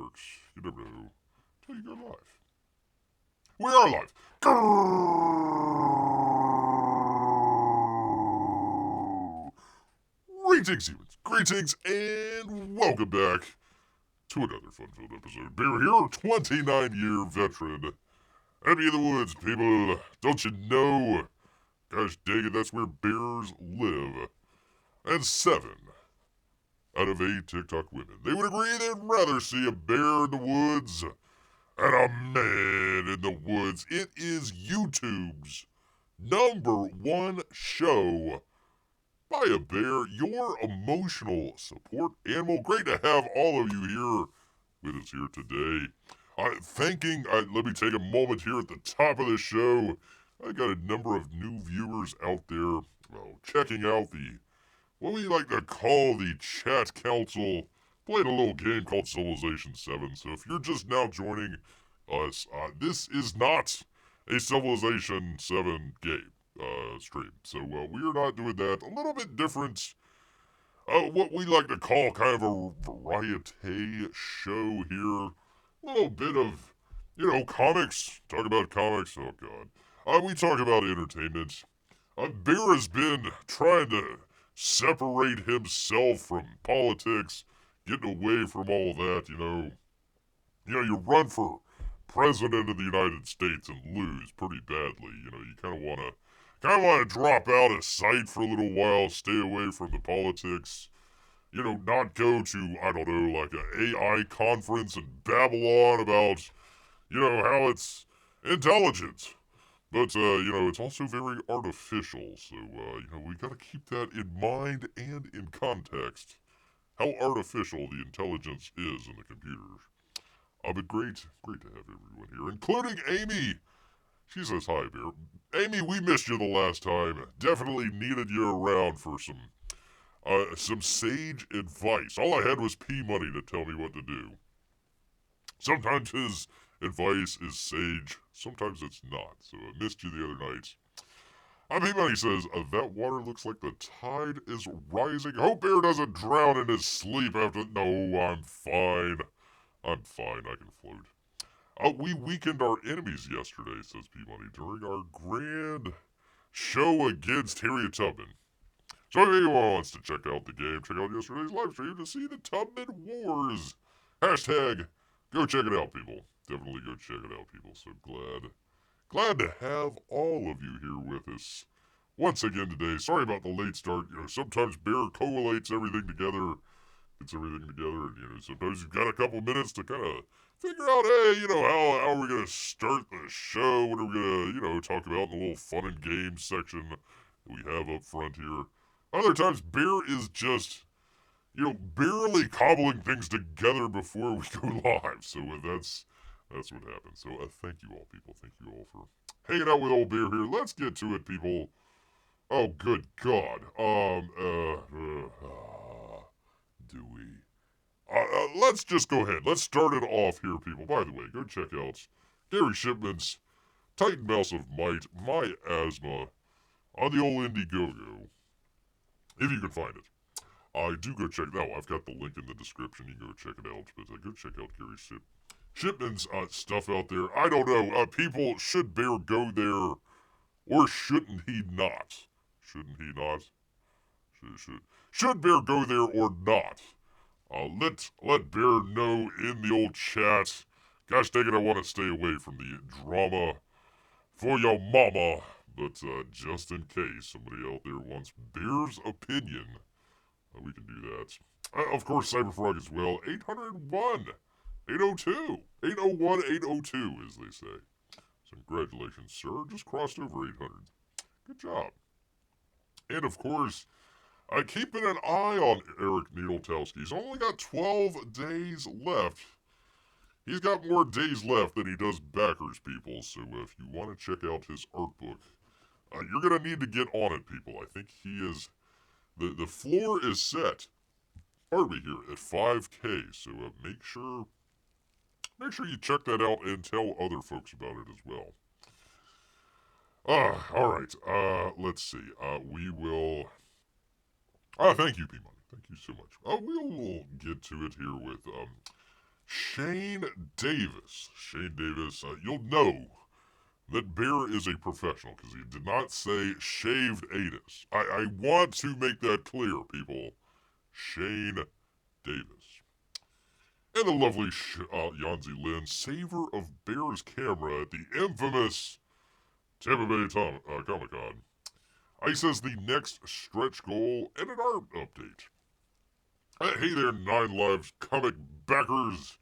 works. You never know until you go live. We are live. Grrrrr. Greetings, humans. Greetings, and welcome back to another fun-filled episode. Bear here, 29-year veteran. Happy in the woods, people. Don't you know? Gosh dang it, that's where bears live. And 7 out of 8 TikTok women, they would agree they'd rather see a bear in the woods and a man in the woods. It is YouTube's #1 show by a bear, your emotional support animal. Great to have all of you here with us here today. Let me take a moment here at the top of the show. I got a number of new viewers out there, checking out what we like to call the chat council. Played a little game called Civilization 7, so if you're just now joining us, this is not a Civilization 7 game stream, so we are not doing that. A little bit different, what we like to call kind of a variety show here. A little bit of, comics. Talk about comics. Oh, God. We talk about entertainment. Bear has been trying to separate himself from politics, getting away from all that, you run for president of the United States and lose pretty badly. You kind of want to drop out of sight for a little while, stay away from the politics. Not go to, I don't know, like an AI conference in Babylon about, how it's intelligent. But, it's also very artificial, so, we gotta keep that in mind and in context. How artificial the intelligence is in the computers. But great to have everyone here, including Amy. She says hi, Bear. Amy, we missed you the last time. Definitely needed you around for some sage advice. All I had was P-Money to tell me what to do. Sometimes his advice is sage, sometimes it's not, so I missed you the other night. P-Money says, that water looks like the tide is rising. Hope Bear doesn't drown in his sleep after... No, I'm fine. I can float. We weakened our enemies yesterday, says P-Money, during our grand show against Harriet Tubman. So if anyone wants to check out the game, check out yesterday's live stream to see the Tubman Wars. Hashtag, go check it out, people. Definitely go check it out, people. So glad to have all of you here with us once again today. Sorry about the late start. Sometimes Bear collates everything together. Gets everything together, and, sometimes you've got a couple minutes to kind of figure out, hey, how are we going to start the show? What are we going to, talk about in the little fun and games section that we have up front here? Other times, Bear is just, barely cobbling things together before we go live. So that's what happens. So thank you all, people. Thank you all for hanging out with old Bear here. Let's get to it, people. Oh, good God. Do we? Let's just go ahead. Let's start it off here, people. By the way, go check out Gary Shipman's Titan Mouse of Might, My Asthma, on the old Indiegogo, if you can find it. Do go check it out. I've got the link in the description. You can go check it out. But go check out Gary Shipman's stuff out there. I don't know. People, should Bear go there, or shouldn't he not? Shouldn't he not? Should Bear go there or not? Let Bear know in the old chat. Gosh dang it, I want to stay away from the drama for your mama. But just in case somebody out there wants Bear's opinion, we can do that. Of course, Cyberfrog as well. 801, 802, 801, 802, as they say. So congratulations, sir. Just crossed over 800. Good job. And of course, keeping an eye on Eric Ninaltowski. He's only got 12 days left. He's got more days left than he does backers, people. So if you want to check out his art book, you're going to need to get on it, people. I think he is... The floor is set, pardon me here, at 5K. So make sure you check that out and tell other folks about it as well. Alright, let's see. We will... thank you, P-Money. Thank you so much. We'll get to it here with, Shane Davis. Shane Davis, you'll know that Bear is a professional because he did not say shaved anus. I want to make that clear, people. Shane Davis. And the lovely Yanzi Lin, saver of Bear's camera at the infamous Tampa Bay Comic Con. He says the next stretch goal and an art update. Hey there, 9 Lives comic backers.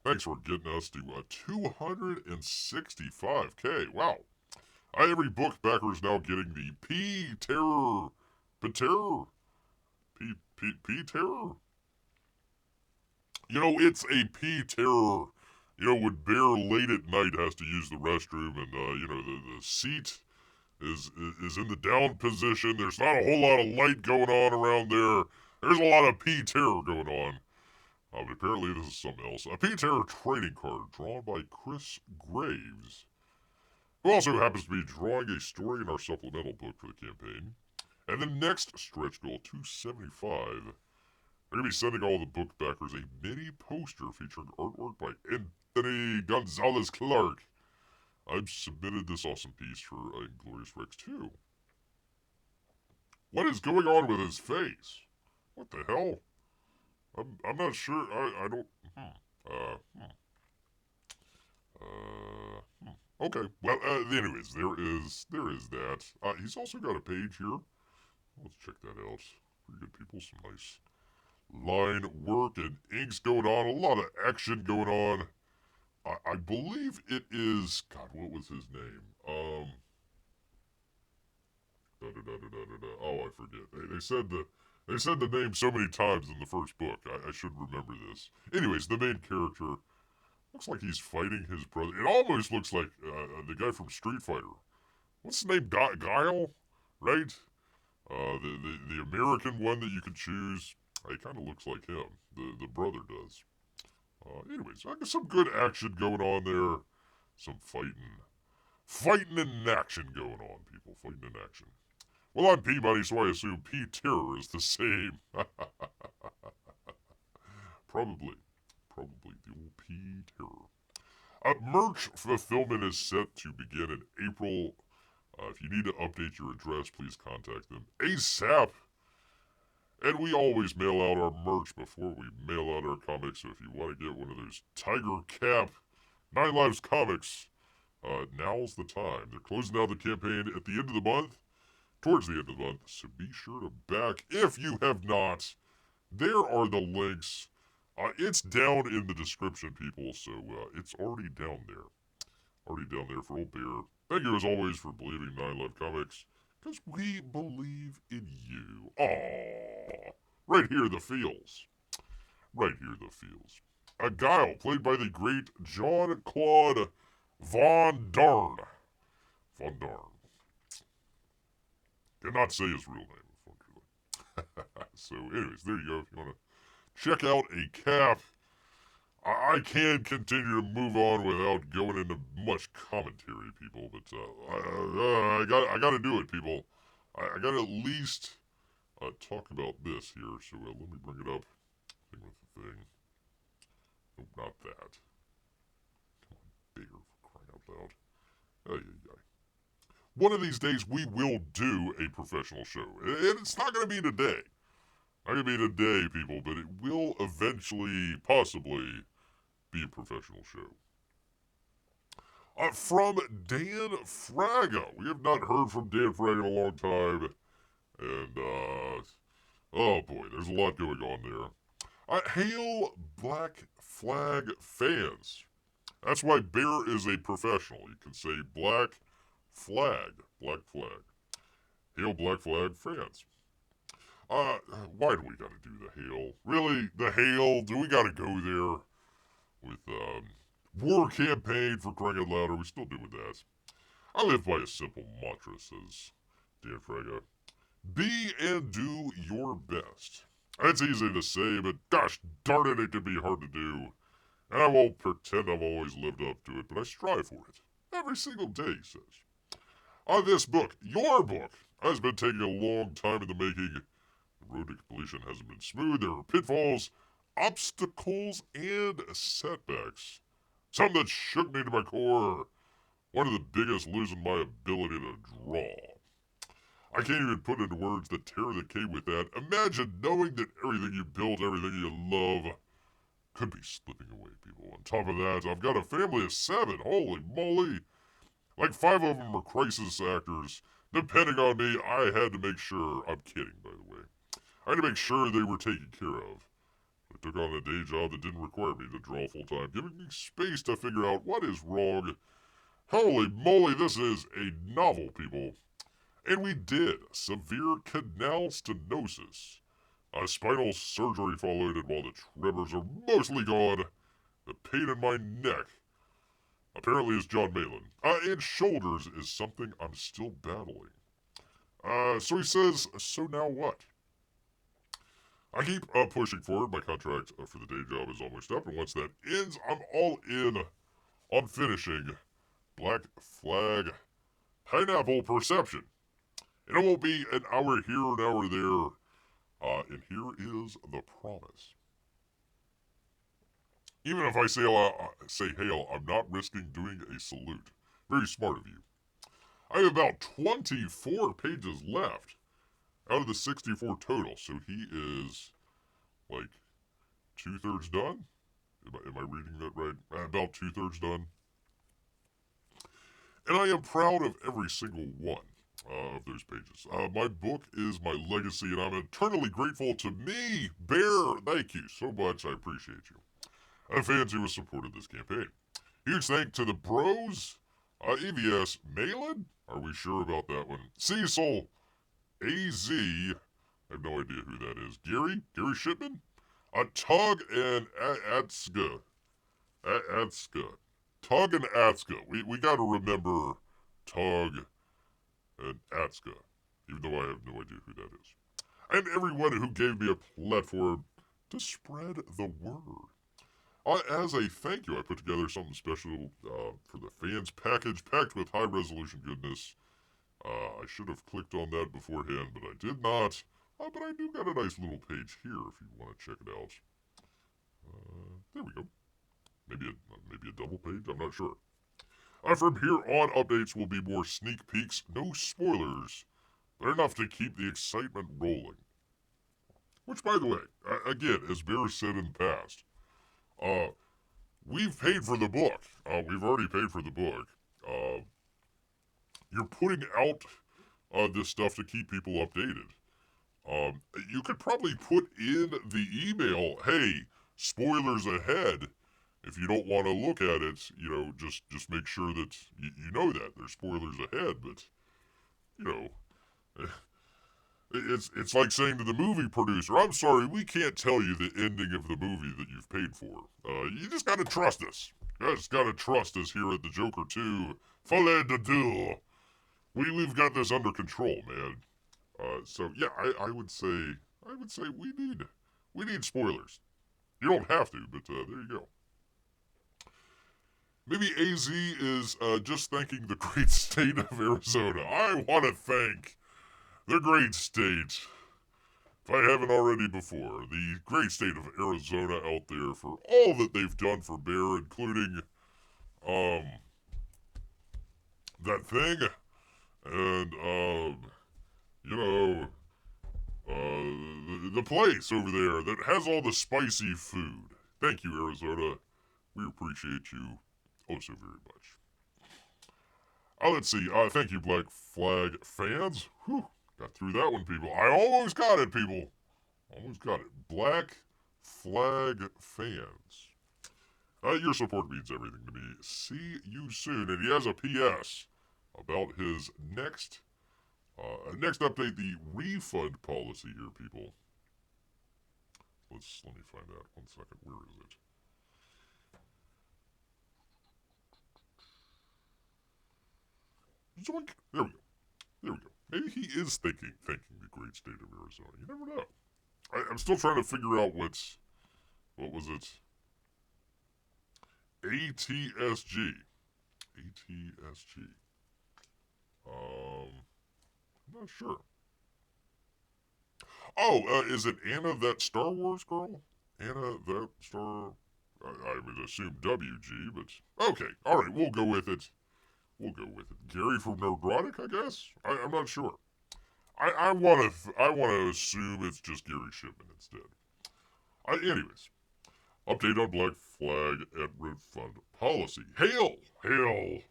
Thanks for getting us to 265K. Wow. Every book backer is now getting the P-Terror. P-Terror? P-Terror? You know, it's a P-Terror. You know, when Bear late at night has to use the restroom and, you know, the seat is in the down position. There's not a whole lot of light going on around there. There's a lot of P-Terror going on. But apparently this is something else. A P-Terror trading card drawn by Chris Graves, who also happens to be drawing a story in our supplemental book for the campaign. And the next stretch goal, 275, they're going to be sending all the book backers a mini poster featuring artwork by Anthony Gonzalez Clark. I've submitted this awesome piece for INglorious Rex 2. What is going on with his face? What the hell? I'm not sure. I don't. Okay. Well, anyways, there is that. He's also got a page here. Let's check that out. Pretty good people. Some nice line work and inks going on. A lot of action going on. I believe it is. God, what was his name? Oh, I forget. They said the name so many times in the first book. I should remember this. Anyways, the main character looks like he's fighting his brother. It almost looks like the guy from Street Fighter. What's his name? Guile, right? The American one that you could choose. He kind of looks like him. The brother does. Anyways, I got some good action going on there. Some fighting and action going on, people. Fighting and action. Well, I'm P-Money, so I assume P-Terror is the same. Probably the old P-Terror. Merch fulfillment is set to begin in April. If you need to update your address, please contact them ASAP. And we always mail out our merch before we mail out our comics, so if you want to get one of those Tiger Cap 9 Lives comics, now's the time. They're closing out the campaign at the end of the month, towards the end of the month, so be sure to back if you have not. There are the links. It's down in the description, people, so it's already down there. Already down there for old Bear. Thank you, as always, for believing 9 Live Comics, because we believe in you. Aww. Right here, the feels. Right here, the feels. A Guile, played by the great Jean-Claude Van Darn. Van Darn. Cannot say his real name, unfortunately. So, anyways, there you go. If you want to check out a cap, I can continue to move on without going into much commentary, people. But I got to do it, people. I got to at least talk about this here. So let me bring it up. Thing with the thing. Nope, not that. Come on, Bear, for crying out loud. One of these days, we will do a professional show. And it's not going to be today. Not going to be today, people, but it will eventually, possibly, be a professional show. From Dan Fraga. We have not heard from Dan Fraga in a long time. And, oh boy, there's a lot going on there. Hail Black Flag fans. That's why Bear is a professional. You can say Black Flag. Black Flag. Hail Black Flag fans. Why do we gotta do the hail? Really? The hail? Do we gotta go there? With, war campaign for crying out loud? Are we still doing that? I live by a simple mantra, says Dan Fraga. Be and do your best. That's easy to say, but gosh darn it, it can be hard to do. And I won't pretend I've always lived up to it, but I strive for it. Every single day, he says. This book, your book, has been taking a long time in the making. The road to completion hasn't been smooth. There are pitfalls. obstacles and setbacks. Something that shook me to my core. One of the biggest losing my ability to draw. I can't even put into words the terror that came with that. Imagine knowing that everything you build, everything you love, could be slipping away, people. On top of that, I've got a family of 7. Holy moly. Like 5 of them are crisis actors. Depending on me, I had to make sure. I'm kidding, by the way. I had to make sure they were taken care of. I took on a day job that didn't require me to draw full time, giving me space to figure out what is wrong. Holy moly, this is a novel, people. And we did. Severe canal stenosis. A spinal surgery followed, and while the tremors are mostly gone, the pain in my neck apparently is John Malin. And shoulders is something I'm still battling. So he says, so now what? I keep pushing forward. My contract for the day job is almost up, and once that ends, I'm all in on finishing Black Flag Pineapple Perception. And it won't be an hour here, an hour there. And here is the promise. Even if I say hail, I'm not risking doing a salute. Very smart of you. I have about 24 pages left out of the 64 total, so he is like 2/3 done. Am I reading that right? About 2/3 done. And I am proud of every single one of those pages. My book is my legacy, and I'm eternally grateful to me, Bear. Thank you so much. I appreciate you. And fans who have supported this campaign. Huge thank to the bros. EVS Malin? Are we sure about that one? Cecil AZ. I have no idea who that is. Gary Shipman? Tug and Atska. Tug and Atska. We gotta remember Tug and Atska. Even though I have no idea who that is. And everyone who gave me a platform to spread the word. As a thank you, I put together something special for the fans package, packed with high-resolution goodness. I should have clicked on that beforehand, but I did not. But I do got a nice little page here if you want to check it out. There we go. Maybe a double page, I'm not sure. From here on, updates will be more sneak peeks, no spoilers, but enough to keep the excitement rolling. Which, by the way, again, as Bear said in the past, we've paid for the book. We've already paid for the book. You're putting out this stuff to keep people updated. You could probably put in the email, hey, spoilers ahead. If you don't want to look at it, just make sure that you know that there's spoilers ahead. But, it's like saying to the movie producer, I'm sorry, we can't tell you the ending of the movie that you've paid for. You just gotta trust us. You just gotta trust us here at the Joker 2. Folie de deux. We've got this under control, man. So yeah, I would say we need spoilers. You don't have to, but there you go. Maybe AZ is just thanking the great state of Arizona. I want to thank the great state, if I haven't already before, the great state of Arizona out there for all that they've done for Bear, including that thing, and the place over there that has all the spicy food. Thank you, Arizona. We appreciate you oh so very much. Let's see. Thank you, Black Flag fans. Whew, got through that one, people. I almost got it, people. Almost got it. Black Flag fans. Your support means everything to me. See you soon. And he has a PS about his next update, the refund policy here, people. Let me find out. 1 second. Where is it? Zoink. There we go. Maybe he is thanking the great state of Arizona. You never know. I'm still trying to figure out what was it? ATSG. I'm not sure. Oh, is it Anna, that Star Wars girl? Anna, that star, I would assume WG, but okay, all right, we'll go with it. We'll go with it. Gary from Nerdrotic, I guess. I'm not sure. I want to assume it's just Gary Shipman instead. Anyways, update on Black Flag and refund policy. Hail, hail.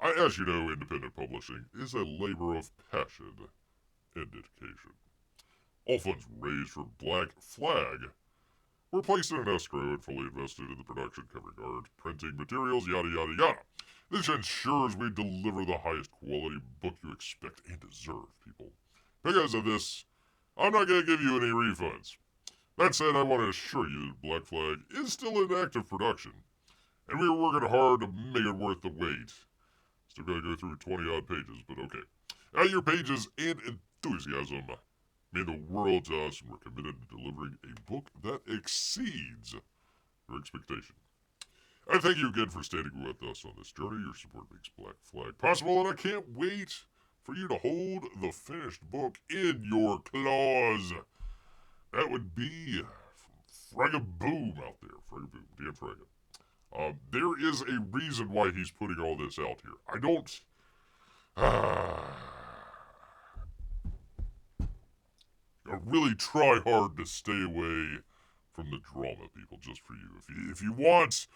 As you know, independent publishing is a labor of passion and dedication. All funds raised from Black Flag were placed in an escrow and fully invested in the production covering art, printing materials, yada yada yada. This ensures we deliver the highest quality book you expect and deserve, people. Because of this, I'm not going to give you any refunds. That said, I want to assure you that Black Flag is still in active production, and we are working hard to make it worth the wait. Still got to go through 20 odd pages, but okay. Your pages and enthusiasm mean the world to us, and we're committed to delivering a book that exceeds your expectation. I thank you again for standing with us on this journey. Your support makes Black Flag possible, and I can't wait for you to hold the finished book in your claws. That would be Fragaboom out there. Fragaboom. Dan Fraga. There is a reason why he's putting all this out here. I don't... I really try hard to stay away from the drama, people, just for you. If you want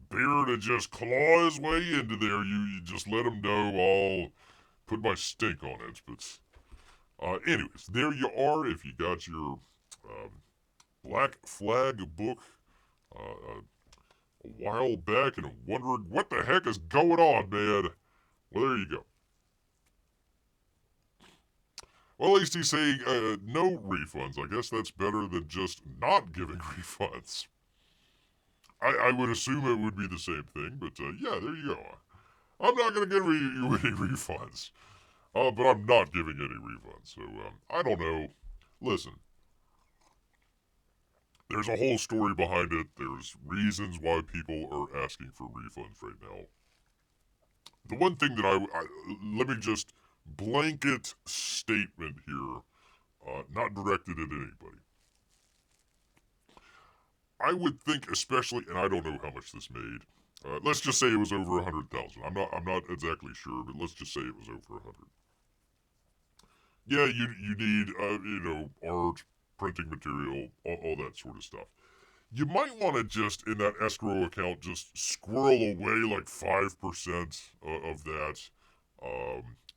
Bear to just claw his way into there, you just let him know. I'll put my stink on it. But anyways, there you are. If you got your Black Flag book a while back and wondering what the heck is going on, man, well, there you go. Well, at least he's saying no refunds. I guess that's better than just not giving refunds. I would assume it would be the same thing, but yeah, there you go. I'm not going to give you any refunds. But I'm not giving any refunds. So, I don't know. Listen. There's a whole story behind it. There's reasons why people are asking for refunds right now. The one thing that let me just blanket statement here, not directed at anybody. I would think, especially, and I don't know how much this made. Let's just say it was over 100,000. I'm not exactly sure, but let's just say it was over 100. Yeah, you need art, printing material, all that sort of stuff. You might want to just in that escrow account just squirrel away like 5% of that,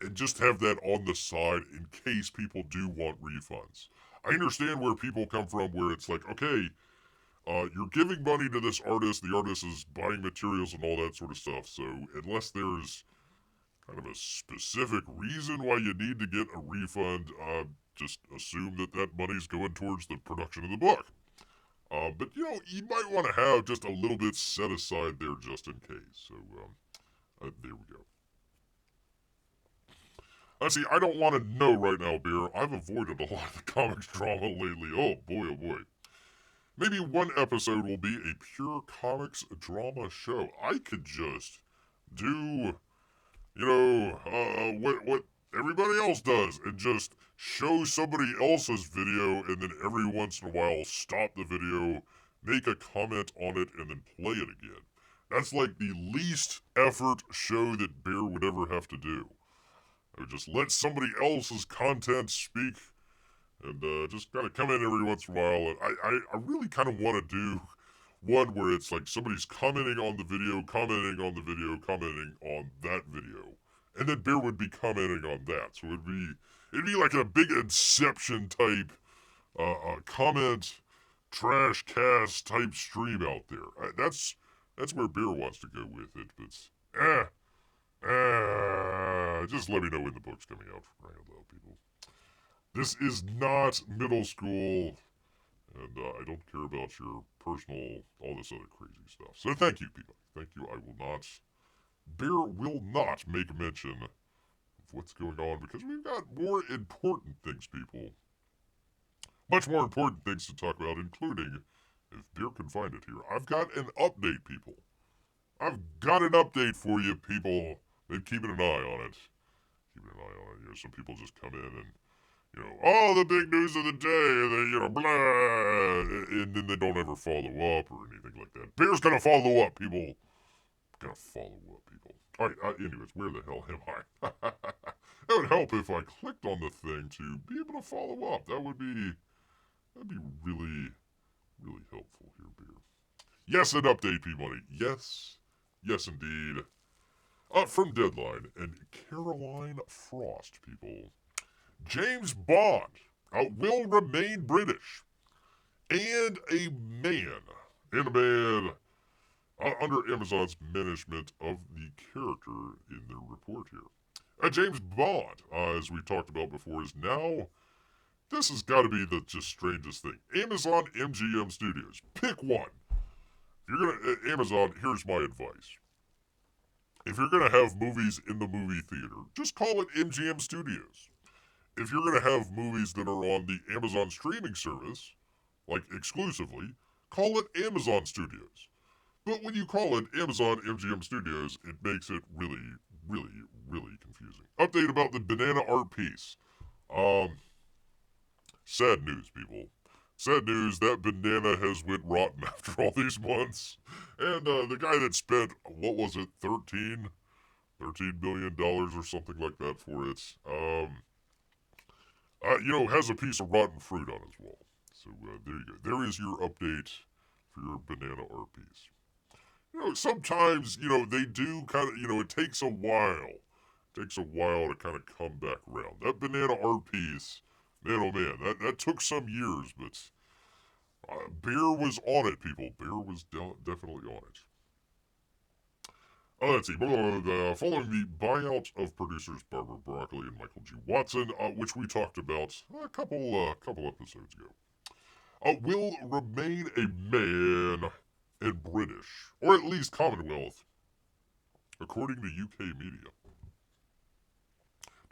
and just have that on the side in case people do want refunds. I understand where people come from, where it's like, okay. You're giving money to this artist, the artist is buying materials and all that sort of stuff, so unless there's kind of a specific reason why you need to get a refund, just assume that that money's going towards the production of the book. But, you might want to have just a little bit set aside there just in case, so, there we go. See, I don't want to know right now, Bear. I've avoided a lot of the comics drama lately. Oh boy. Maybe one episode will be a pure comics drama show. I could just do, what everybody else does and just show somebody else's video and then every once in a while stop the video, make a comment on it, and then play it again. That's like the least effort show that Bear would ever have to do. I would just let somebody else's content speak. And just kind of come in every once in a while. And I really kind of want to do one where it's like somebody's commenting on the video, commenting on the video, commenting on that video. And then Bear would be commenting on that. So it'd be like a big Inception type comment trash cast type stream out there. That's where Bear wants to go with it. But just let me know when the book's coming out, for crying out loud, people. This is not middle school, and I don't care about your personal, all this other crazy stuff. So thank you, people. Thank you. Bear will not make mention of what's going on, because we've got more important things, people. Much more important things to talk about, including, if Bear can find it here, I've got an update, people. I've got an update for you, people. They're keeping an eye on it. Some people just come in and Oh, the big news of the day, and then, blah, and then they don't ever follow up or anything like that. Bear's gonna follow up, people. Gonna follow up, people. Alright, anyways, where the hell am I? It would help if I clicked on the thing to be able to follow up. That'd be really, really helpful here, Bear. Yes, an update, P-Money. Yes, indeed. From Deadline and Caroline Frost, people. James Bond will remain British and a man under Amazon's management of the character in their report here. James Bond, as we talked about before, is now. This has got to be the just strangest thing. Amazon MGM Studios. Pick one. If you're gonna Amazon, here's my advice. If you're gonna have movies in the movie theater, just call it MGM Studios. If you're gonna have movies that are on the Amazon streaming service, like exclusively, call it Amazon Studios. But when you call it Amazon MGM Studios, it makes it really, really, really confusing. Update about the banana art piece. Sad news, people. Sad news, that banana has went rotten after all these months. And the guy that spent, what was it, $13 billion or something like that for it, has a piece of rotten fruit on his wall. So there you go. There is your update for your banana art piece. Sometimes, they do kind of, it takes a while. It takes a while to kind of come back around. That banana art piece, man, oh man, that took some years, but Bear was on it, people. Bear was definitely on it. Let's see. Following the buyout of producers Barbara Broccoli and Michael G. Watson, which we talked about a couple episodes ago, will remain a man and British, or at least Commonwealth, according to UK media.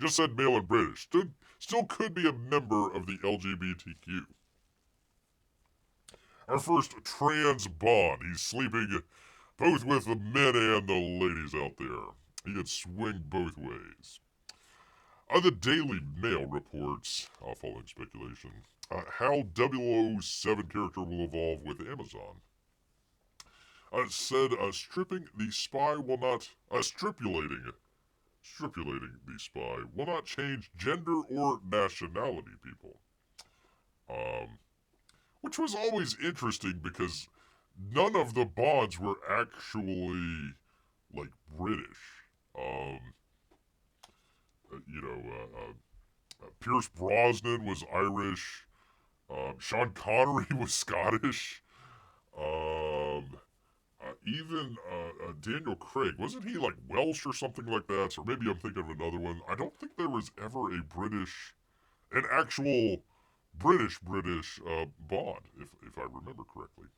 Just said male and British. Still could be a member of the LGBTQ. Our first trans Bond. He's sleeping both with the men and the ladies out there. He can swing both ways. The Daily Mail reports, following speculation, how 007 character will evolve with Amazon. Said stripping the spy will not stipulating the spy will not change gender or nationality, people. Which was always interesting because none of the Bonds were actually like British. Pierce Brosnan was Irish. Sean Connery was Scottish. Even Daniel Craig, wasn't he like Welsh or something like that? Or maybe I'm thinking of another one. I don't think there was ever an actual British Bond, if I remember correctly.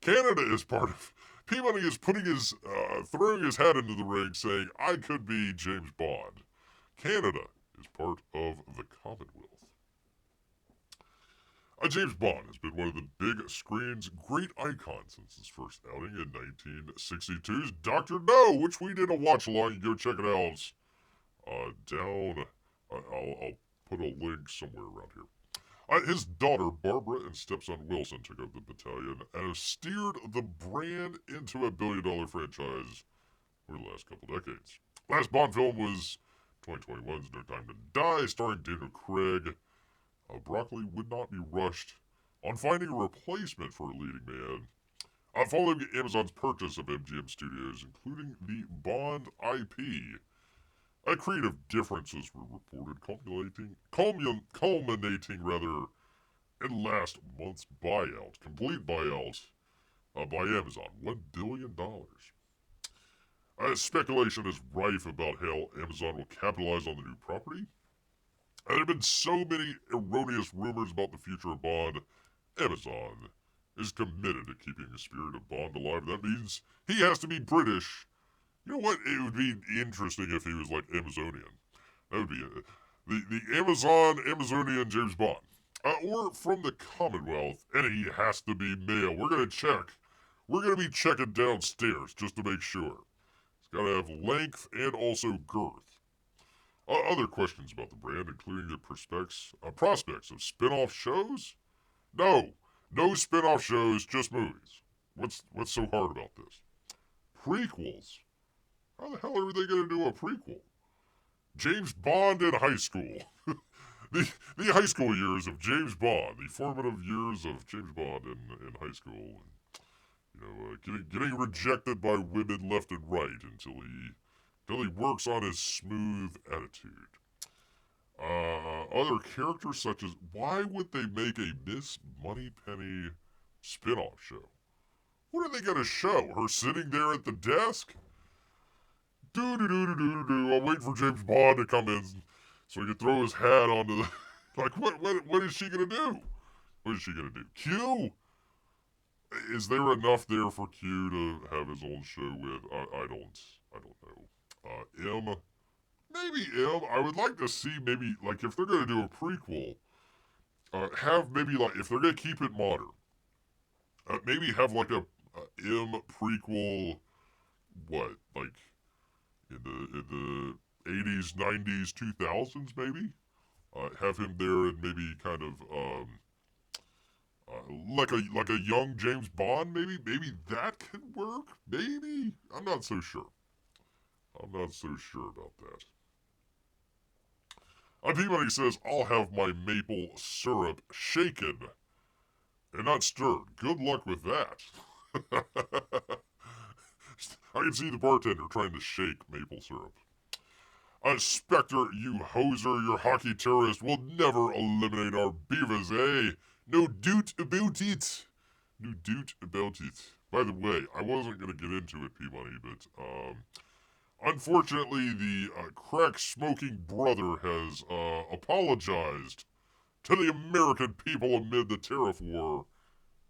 Canada is part of. Peabody is throwing his hat into the ring, saying, "I could be James Bond." Canada is part of the Commonwealth. James Bond has been one of the big screen's great icons since his first outing in 1962's Dr. No, which we did a watch along. You go check it out down. I'll put a link somewhere around here. His daughter, Barbara, and stepson Wilson took over the battalion and have steered the brand into a billion-dollar franchise for the last couple decades. Last Bond film was 2021's No Time to Die, starring Daniel Craig. Broccoli would not be rushed on finding a replacement for a leading man. Following Amazon's purchase of MGM Studios, including the Bond IP, creative differences were reported culminating in last month's complete buyout by Amazon, $1 billion. Speculation is rife about how Amazon will capitalize on the new property. There have been so many erroneous rumors about the future of Bond. Amazon is committed to keeping the spirit of Bond alive. That means he has to be British. You know what? It would be interesting if he was like Amazonian. That would be the Amazonian James Bond. Or from the Commonwealth, and he has to be male. We're going to check. We're going to be checking downstairs just to make sure. It's got to have length and also girth. Other questions about the brand, including the prospects of spin-off shows? No. No spin-off shows, just movies. What's so hard about this? Prequels. How the hell are they going to do a prequel? James Bond in high school. the high school years of James Bond, the formative years of James Bond in high school. Getting rejected by women left and right until he works on his smooth attitude. Other characters such as, why would they make a Miss Moneypenny spin-off show? What are they going to show? Her sitting there at the desk? I'll wait for James Bond to come in so he can throw his hat onto the... Like, what is she going to do? What is she going to do? Q? Is there enough there for Q to have his own show with? I don't know. M? Maybe M. I would like to see maybe, like, if they're going to do a prequel, have maybe, like, if they're going to keep it modern, maybe have, like, a M prequel, what, like, in the 80s, 90s, 2000s, maybe? Have him there and maybe kind of, like a young James Bond, maybe? Maybe that could work? Maybe? I'm not so sure. I'm not so sure about that. Peabody says, I'll have my maple syrup shaken and not stirred. Good luck with that. I can see the bartender trying to shake maple syrup. Spectre, you hoser, your hockey terrorist will never eliminate our beavers, eh? No doot about it. No doot about it. By the way, I wasn't going to get into it, Peabody, but, unfortunately, the crack-smoking brother has apologized to the American people amid the tariff war,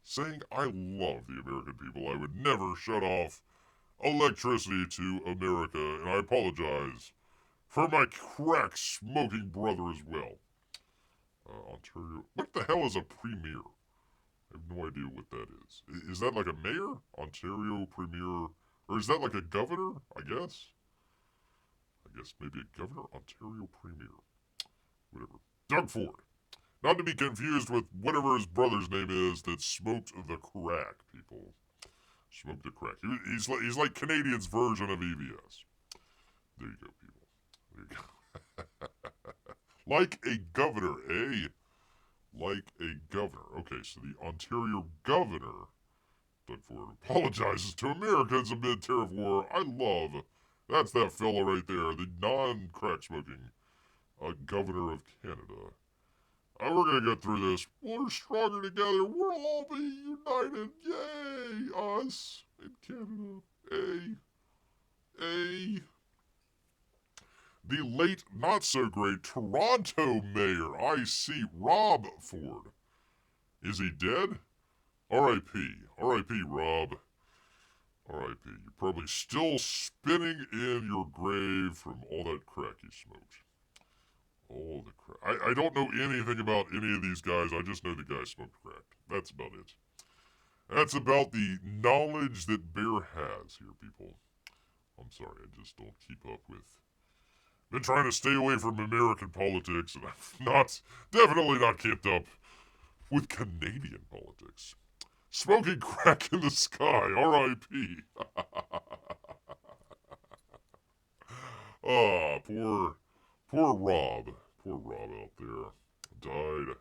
saying, I love the American people. I would never shut off electricity to America, and I apologize for my crack-smoking brother as well. Ontario. What the hell is a premier? I have no idea what that is. Is that like a mayor? Ontario premier? Or is that like a governor? I guess maybe a governor? Ontario premier. Whatever. Doug Ford. Not to be confused with whatever his brother's name is that smoked the crack, people. Smoked the crack. He's like Canadians' version of EVS. There you go, people. There you go. Like a governor, eh? Like a governor. Okay, so the Ontario governor, Doug Ford, apologizes to Americans amid tariff war. I love. That's that fella right there, the non-crack smoking governor of Canada. We're gonna get through this. We're stronger together. We'll all be united. Yay! Us in Canada. The late, not-so-great Toronto mayor, I.C. Rob Ford. Is he dead? R.I.P. R.I.P. Rob. R.I.P. You're probably still spinning in your grave from all that crack you smoked. All the crack. I don't know anything about any of these guys. I just know the guy smoked crack. That's about it. That's about the knowledge that Bear has here, people. I'm sorry, I just don't keep up with... Been trying to stay away from American politics, and I've definitely not kept up with Canadian politics. Smoking crack in the sky, R.I.P. Poor Rob. Poor Rob out there. Died.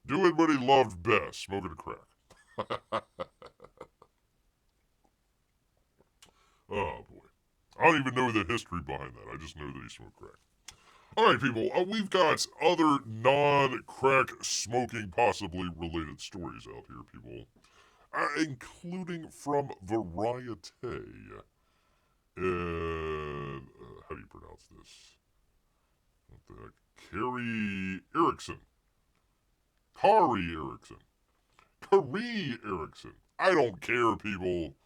Doing what he loved best, smoking crack. Oh, boy. I don't even know the history behind that. I just know that he smoked crack. Alright, people. We've got other non-crack smoking, possibly related stories out here, people. Including from Variety. How do you pronounce this? What the heck? Kari Erickson. I don't care, people.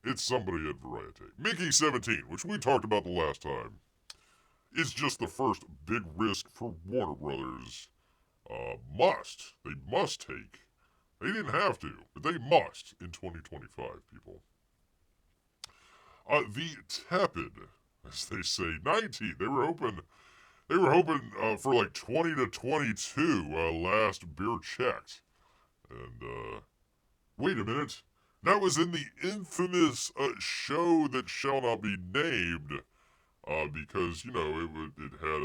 It's somebody at Variety. Mickey 17, which we talked about the last time, is just the first big risk for Warner Brothers. They must take. They didn't have to, but they must in 2025, people. The tepid, as they say, 19. They were hoping They were hoping for like 20 to 22 last beer checked. And wait a minute. That was in the infamous show that shall not be named. Because, it had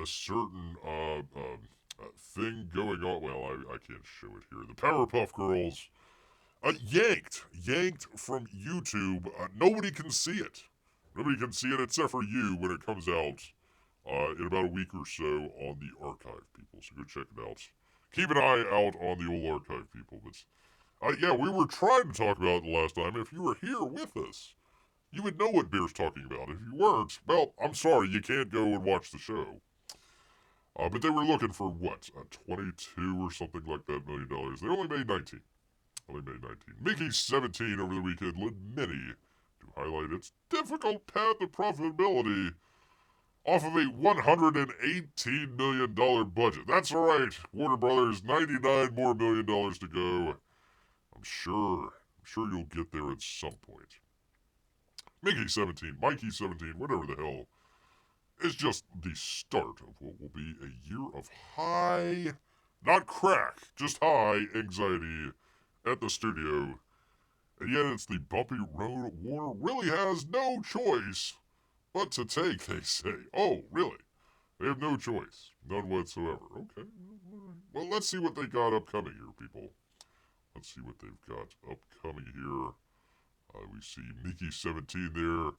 a certain thing going on. Well, I can't show it here. The Powerpuff Girls yanked from YouTube. Nobody can see it. Nobody can see it except for you when it comes out in about a week or so on the archive, people. So go check it out. Keep an eye out on the old archive, people. But yeah, we were trying to talk about it the last time. If you were here with us, you would know what Bear's talking about. If you weren't, well, I'm sorry, you can't go and watch the show. But they were looking for what, 22 or something like that $1 million. They only made 19. Mickey's 17 over the weekend led many to highlight its difficult path to profitability off of a $118 million budget. That's right, Warner Brothers, $99 more million to go. I'm sure you'll get there at some point. Mickey 17, Mikey 17, whatever the hell, is just the start of what will be a year of high, not crack, just high anxiety at the studio. And yet it's the bumpy road Warner really has no choice but to take, they say. Oh, really? They have no choice. None whatsoever. Okay. Well, let's see what they got upcoming here, people. Let's see what they've got upcoming here. We see Mickey 17 there.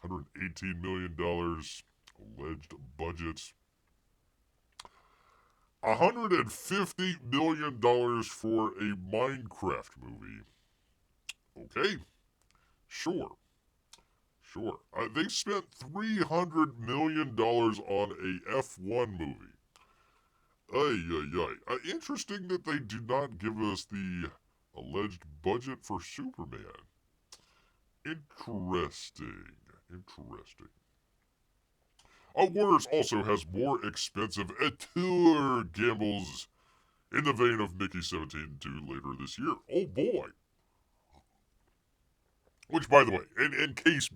$118 million alleged budget. $150 million for a Minecraft movie. Okay. Sure. They spent $300 million on a F1 movie. Interesting that they do not give us the alleged budget for Superman. Interesting. Warner's also has more expensive tour gambles in the vein of Mickey 17 due later this year. Oh boy. Which, by the way, in case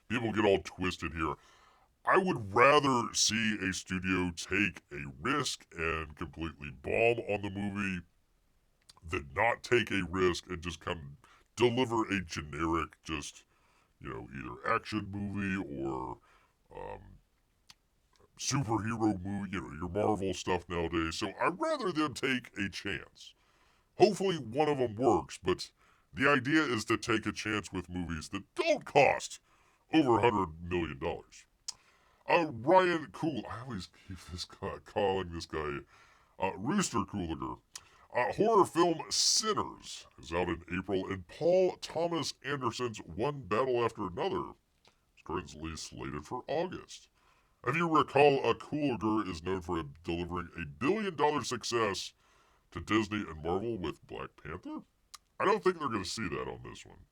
people get all twisted here, I would rather see a studio take a risk and completely bomb on the movie than not take a risk and just kind of deliver a generic, just, either action movie or superhero movie, your Marvel stuff nowadays. So I'd rather them take a chance. Hopefully one of them works, but the idea is to take a chance with movies that don't cost over $100 million. Ryan Cool, I always keep calling this guy Rooster Cooliger. Horror film Sinners is out in April, and Paul Thomas Anderson's One Battle After Another is currently slated for August. If you recall, Cooliger is known for delivering a $1 billion success to Disney and Marvel with Black Panther. I don't think they're going to see that on this one.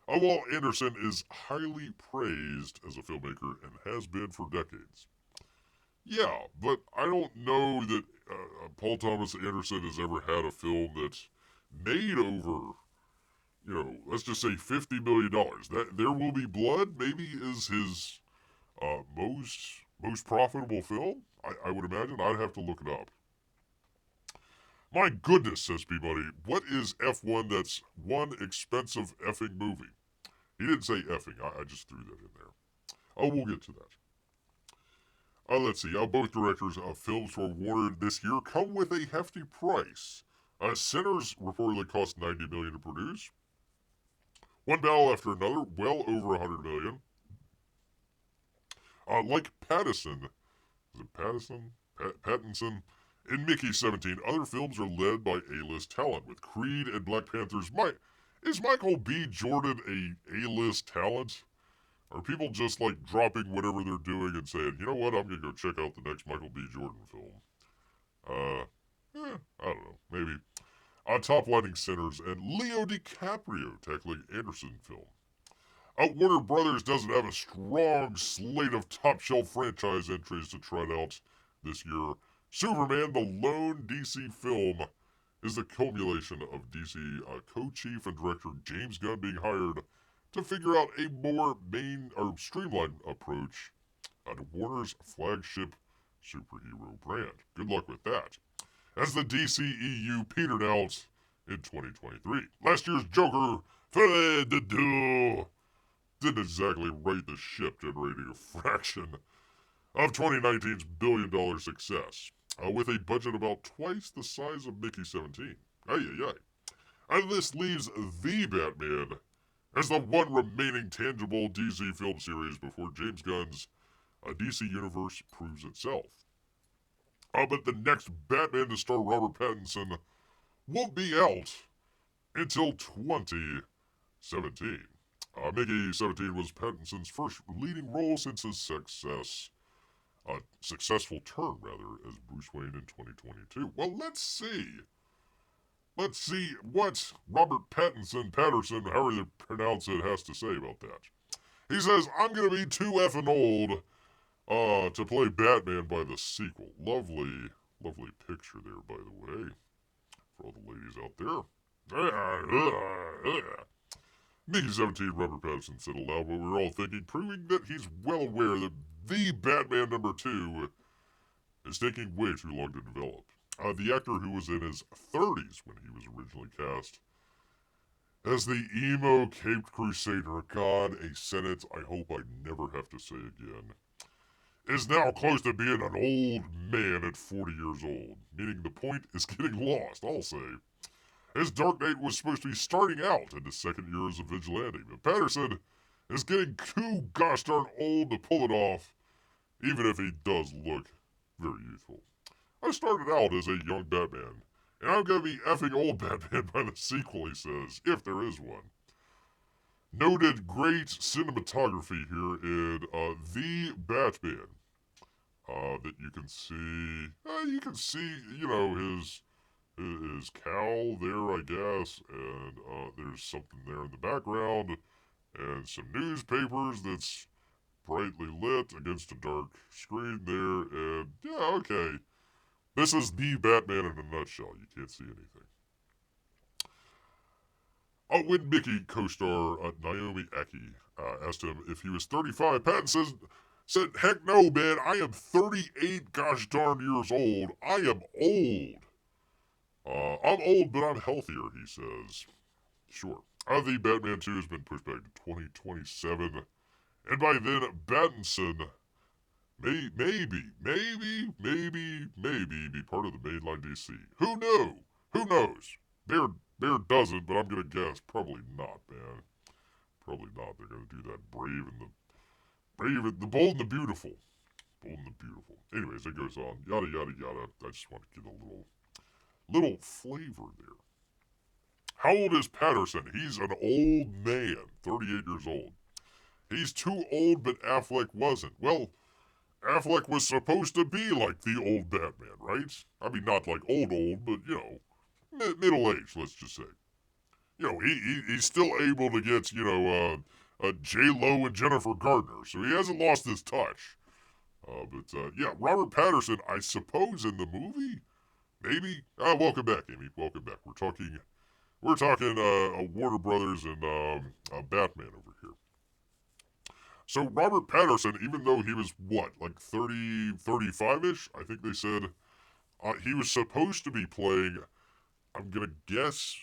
While Anderson is highly praised as a filmmaker and has been for decades. Yeah, but I don't know that Paul Thomas Anderson has ever had a film that's made over, let's just say $50 million. That There Will Be Blood maybe is his most profitable film. I would imagine. I'd have to look it up. My goodness, says Peabody, what is F1 that's one expensive effing movie? He didn't say effing. I just threw that in there. Oh, we'll get to that. Let's see. Both directors of films for Warner this year come with a hefty price. Sinners reportedly cost $90 million to produce. One Battle After Another, well over $100 million. Like Pattinson, is it Pattinson? Pattinson. In Mickey 17, other films are led by A-list talent, with Creed and Black Panther's Is Michael B. Jordan a A-list talent? Are people just dropping whatever they're doing and saying, you know what, I'm going to go check out the next Michael B. Jordan film? I don't know, maybe. Top lighting Sinners and Leo DiCaprio tackling Anderson film. Warner Brothers doesn't have a strong slate of top-shelf franchise entries to try out this year. Superman, the lone DC film, is the culmination of DC co-chief and director James Gunn being hired to figure out a more streamlined approach Warner's flagship superhero brand. Good luck with that. As the DCEU petered out in 2023. Last year's Joker didn't exactly right the ship, generating a fraction of 2019's billion-dollar success, with a budget about twice the size of Mickey 17. And this leaves The Batman as the one remaining tangible DC film series before James Gunn's DC Universe proves itself. But the next Batman to star Robert Pattinson won't be out until 2017. Mickey 17 was Pattinson's first leading role since his successful turn, as Bruce Wayne in 2022. Well, let's see. Let's see what Robert Pattinson, however you pronounce it, has to say about that. He says, I'm going to be too effing old to play Batman by the sequel. Lovely picture there, by the way, for all the ladies out there. Mickey 17, Robert Pattinson said aloud what we were all thinking, proving that he's well aware that the Batman #2 is taking way too long to develop. The actor, who was in his 30s when he was originally cast as the emo caped crusader, God, a sentence I hope I never have to say again, is now close to being an old man at 40 years old, meaning the point is getting lost, I'll say. His Dark Knight was supposed to be starting out in his second year as a vigilante, but Pattinson is getting too gosh darn old to pull it off, even if he does look very youthful. I started out as a young Batman, and I'm going to be effing old Batman by the sequel, he says, if there is one. Noted great cinematography here in The Batman. That you can see, his cowl there, I guess, and there's something there in the background, and some newspapers that's brightly lit against a dark screen there, and yeah, okay. This is The Batman in a nutshell. You can't see anything. When Mickey co-star Naomi Ackie asked him if he was 35, Pattinson said, heck no, man, I am 38 gosh darn years old. I am old. I'm old, but I'm healthier, he says. Sure. The Batman 2 has been pushed back to 2027, and by then, Pattinson maybe be part of the mainline DC. Who knows? Bear doesn't, but I'm gonna guess probably not, man. Probably not. They're gonna do that the bold and the beautiful. Anyways, it goes on. Yada yada yada. I just want to get a little flavor there. How old is Patterson? He's an old man, 38 years old. He's too old, but Affleck wasn't. Well, Affleck was supposed to be like the old Batman, right? I mean, not like old, but, middle-aged, let's just say. He's still able to get, J-Lo and Jennifer Gardner, so he hasn't lost his touch. Robert Pattinson, I suppose in the movie, maybe. Welcome back, Amy. Welcome back. We're talking Warner Brothers and Batman over here. So Robert Pattinson, even though he was, 35-ish? I think they said he was supposed to be playing, I'm going to guess,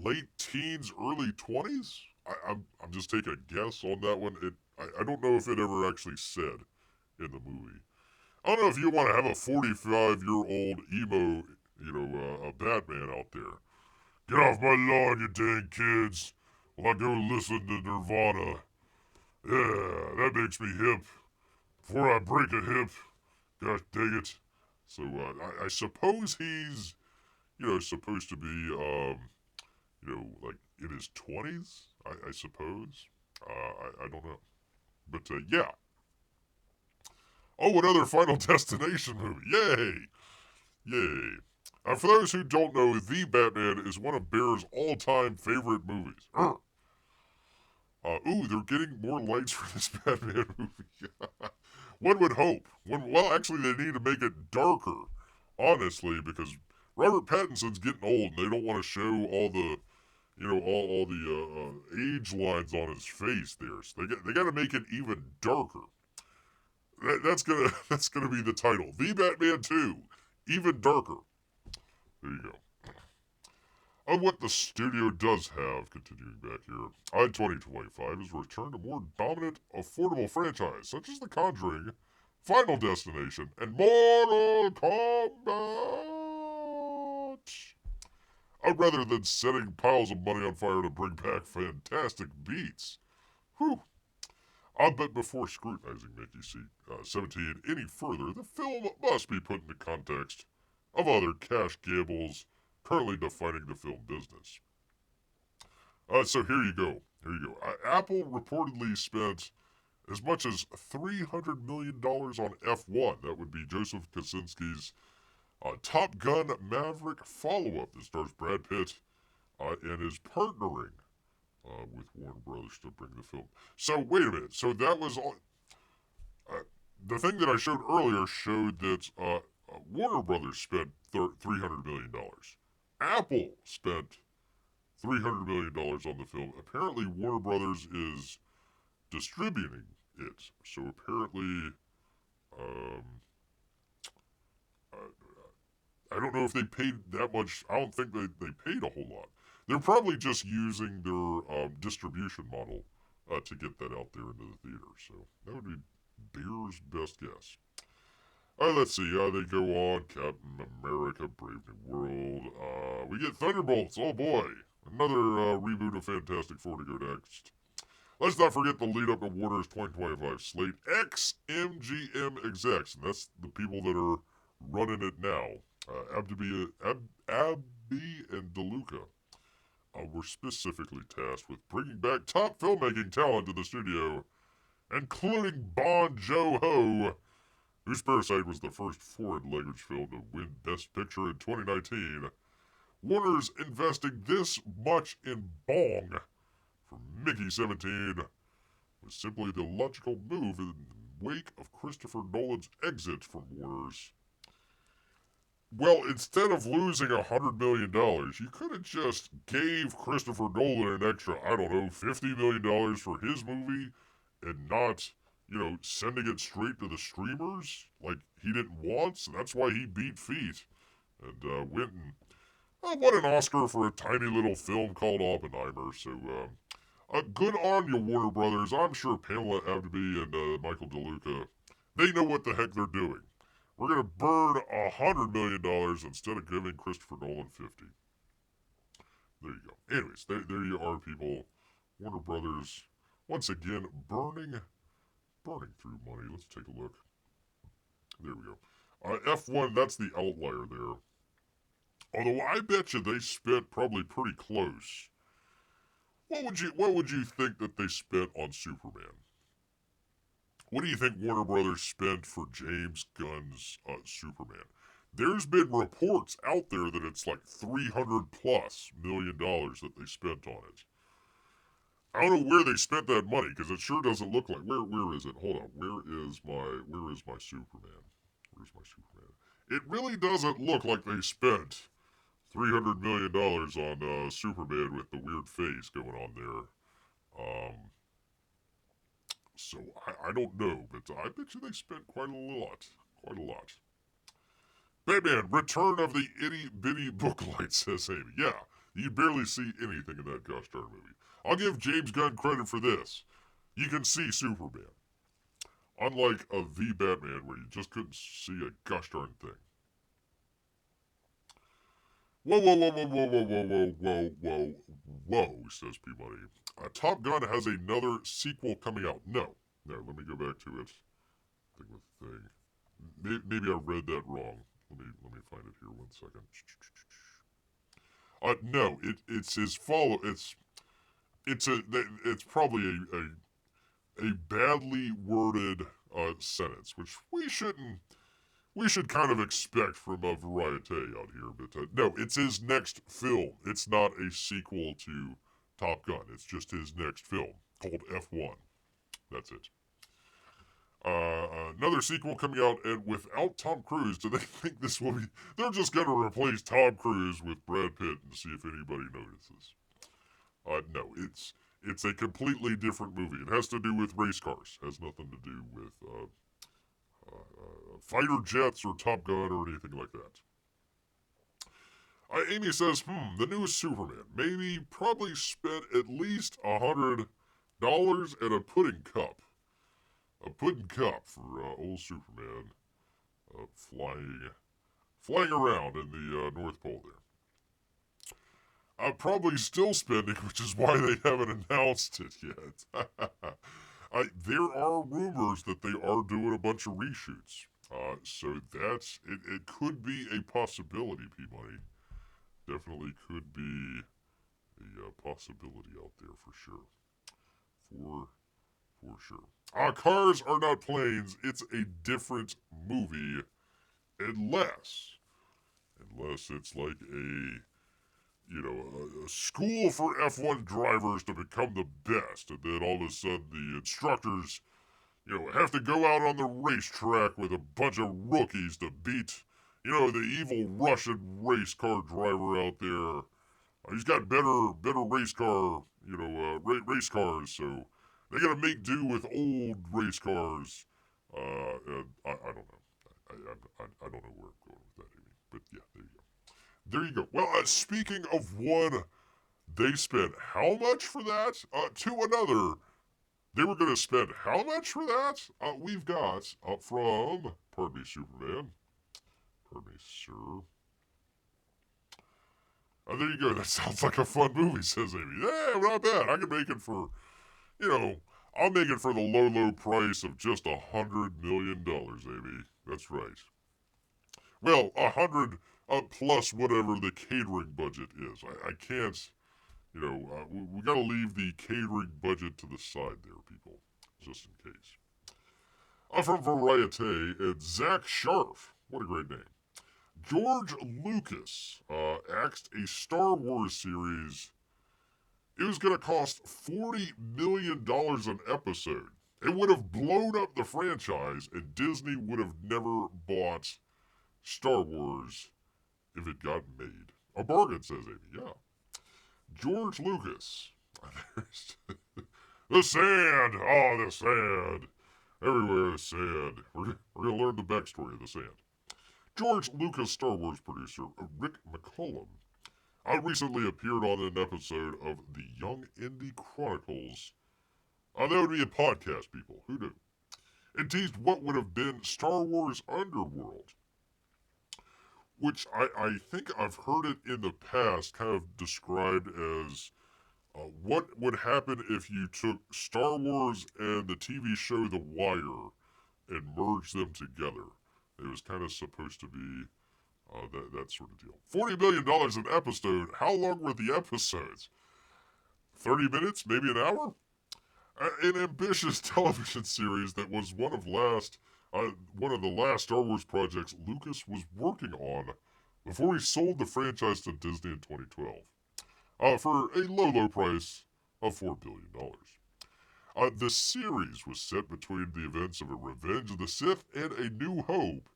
late teens, early 20s? I'm just taking a guess on that one. I don't know if it ever actually said in the movie. I don't know if you want to have a 45-year-old emo, a Batman out there. Get off my lawn, you dang kids, while I go listen to Nirvana. Yeah, that makes me hip. Before I break a hip. Gosh dang it. So, I suppose he's, supposed to be, like in his 20s, I suppose. I don't know. But, yeah. Oh, another Final Destination movie. Yay. For those who don't know, The Batman is one of Bear's all-time favorite movies. They're getting more lights for this Batman movie. One would hope. Actually, they need to make it darker, honestly, because Robert Pattinson's getting old, and they don't want to show all the, all the age lines on his face there. So they got to make it even darker. That's gonna be the title. The Batman 2, even darker. There you go. On what the studio does have, continuing back here, on 2025 is a return to more dominant, affordable franchise, such as The Conjuring, Final Destination, and Mortal Kombat. Rather than setting piles of money on fire to bring back fantastic beats. Whew. But before scrutinizing Mickey 17 any further, the film must be put into context of other cash gambles currently defining the film business. So here you go. Apple reportedly spent as much as $300 million on F1. That would be Joseph Kosinski's Top Gun Maverick follow-up that stars Brad Pitt and is partnering with Warner Brothers to bring the film. So wait a minute. So that was all. The thing that I showed earlier showed that Warner Brothers spent $300 million. Apple spent $300 million on the film. Apparently, Warner Brothers is distributing it. So apparently, I don't know if they paid that much. I don't think they paid a whole lot. They're probably just using their distribution model to get that out there into the theater. So that would be Beer's best guess. Let's see. They go on. Captain America, Brave New World. We get Thunderbolts. Oh boy. Another reboot of Fantastic Four to go next. Let's not forget the lead up to Warner's 2025 slate. Ex-MGM execs. And that's the people that are running it now. Abby and DeLuca were specifically tasked with bringing back top filmmaking talent to the studio, including Bon Joon-ho, whose Parasite was the first foreign language film to win Best Picture in 2019. Warner's investing this much in Bong for Mickey 17 was simply the logical move in the wake of Christopher Nolan's exit from Warner's. Well, instead of losing $100 million, you could have just gave Christopher Nolan an extra, I don't know, $50 million for his movie and not, sending it straight to the streamers like he didn't want. So that's why he beat feet and went and won an Oscar for a tiny little film called Oppenheimer. So, good on you, Warner Brothers. I'm sure Pamela Abdy and Michael DeLuca, they know what the heck they're doing. We're going to burn $100 million instead of giving Christopher Nolan 50. There you go. Anyways, there you are, people. Warner Brothers, once again, burning through money. Let's take a look. There we go. F1, that's the outlier there. Although I bet you they spent probably pretty close. What would you think that they spent on Superman? What do you think Warner Brothers spent for James Gunn's Superman? There's been reports out there that it's like $300+ million that they spent on it. I don't know where they spent that money because it sure doesn't look like. Where is it? Hold on. Where is my Superman? Where's my Superman? It really doesn't look like they spent $300 million on Superman with the weird face going on there. So I don't know, but I bet you they spent quite a lot. Batman, Return of the Itty Bitty Booklight, says Amy. Yeah, you barely see anything in that gosh darn movie. I'll give James Gunn credit for this. You can see Superman. Unlike The Batman, where you just couldn't see a gosh darn thing. Whoa, says Peabody. Top Gun has another sequel coming out. No, let me go back to it. Maybe I read that wrong. Let me find it here 1 second. No, it's his follow. It's probably a badly worded sentence, which we should kind of expect from a variety out here. But no, it's his next film. It's not a sequel to Top Gun. It's just his next film called F1. That's it. Another sequel coming out, and without Tom Cruise. Do they think this will be? They're just going to replace Tom Cruise with Brad Pitt and see if anybody notices. No, it's a completely different movie. It has to do with race cars. It has nothing to do with fighter jets or Top Gun or anything like that. Amy says, the newest Superman. Maybe probably spent at least $100 at a pudding cup. A pudding cup for old Superman flying around in the North Pole there. Probably still spending, which is why they haven't announced it yet. There are rumors that they are doing a bunch of reshoots. So that's, it could be a possibility, P-Money. Definitely could be a possibility out there for sure. For sure. Cars are not planes. It's a different movie. Unless it's like a school for F1 drivers to become the best, and then all of a sudden the instructors, have to go out on the racetrack with a bunch of rookies to beat, the evil Russian race car driver out there. He's got better race car, race cars, so they gotta make do with old race cars. And I don't know. I don't know where I'm going with that, Amy. But yeah, there you go. There you go. Well, speaking of one, they spent how much for that? To another, they were going to spend how much for that? We've got from, pardon me, Superman. Pardon me, sir. There you go. That sounds like a fun movie, says Amy. Yeah, not bad. I can make it for, I'll make it for the low price of just $100 million, Amy. That's right. Well, 100 plus whatever the catering budget is. I can't, we got to leave the catering budget to the side there, people, just in case. From Variety, it's Zach Sharf. What a great name. George Lucas axed a Star Wars series. It was going to cost $40 million an episode. It would have blown up the franchise, and Disney would have never bought Star Wars if it got made. A bargain, says Amy. Yeah. George Lucas. The sand. Oh, the sand. Everywhere is sand. We're going to learn the backstory of the sand. George Lucas Star Wars producer Rick McCallum recently appeared on an episode of The Young Indie Chronicles. That would be a podcast, people. Who knew? It teased what would have been Star Wars Underworld, which I think I've heard it in the past kind of described as what would happen if you took Star Wars and the TV show The Wire and merged them together. It was kind of supposed to be that sort of deal. $40 million an episode. How long were the episodes? 30 minutes? Maybe an hour? An ambitious television series that was one of the last Star Wars projects Lucas was working on before he sold the franchise to Disney in 2012 for a low price of $4 billion. The series was set between the events of A Revenge of the Sith and A New Hope,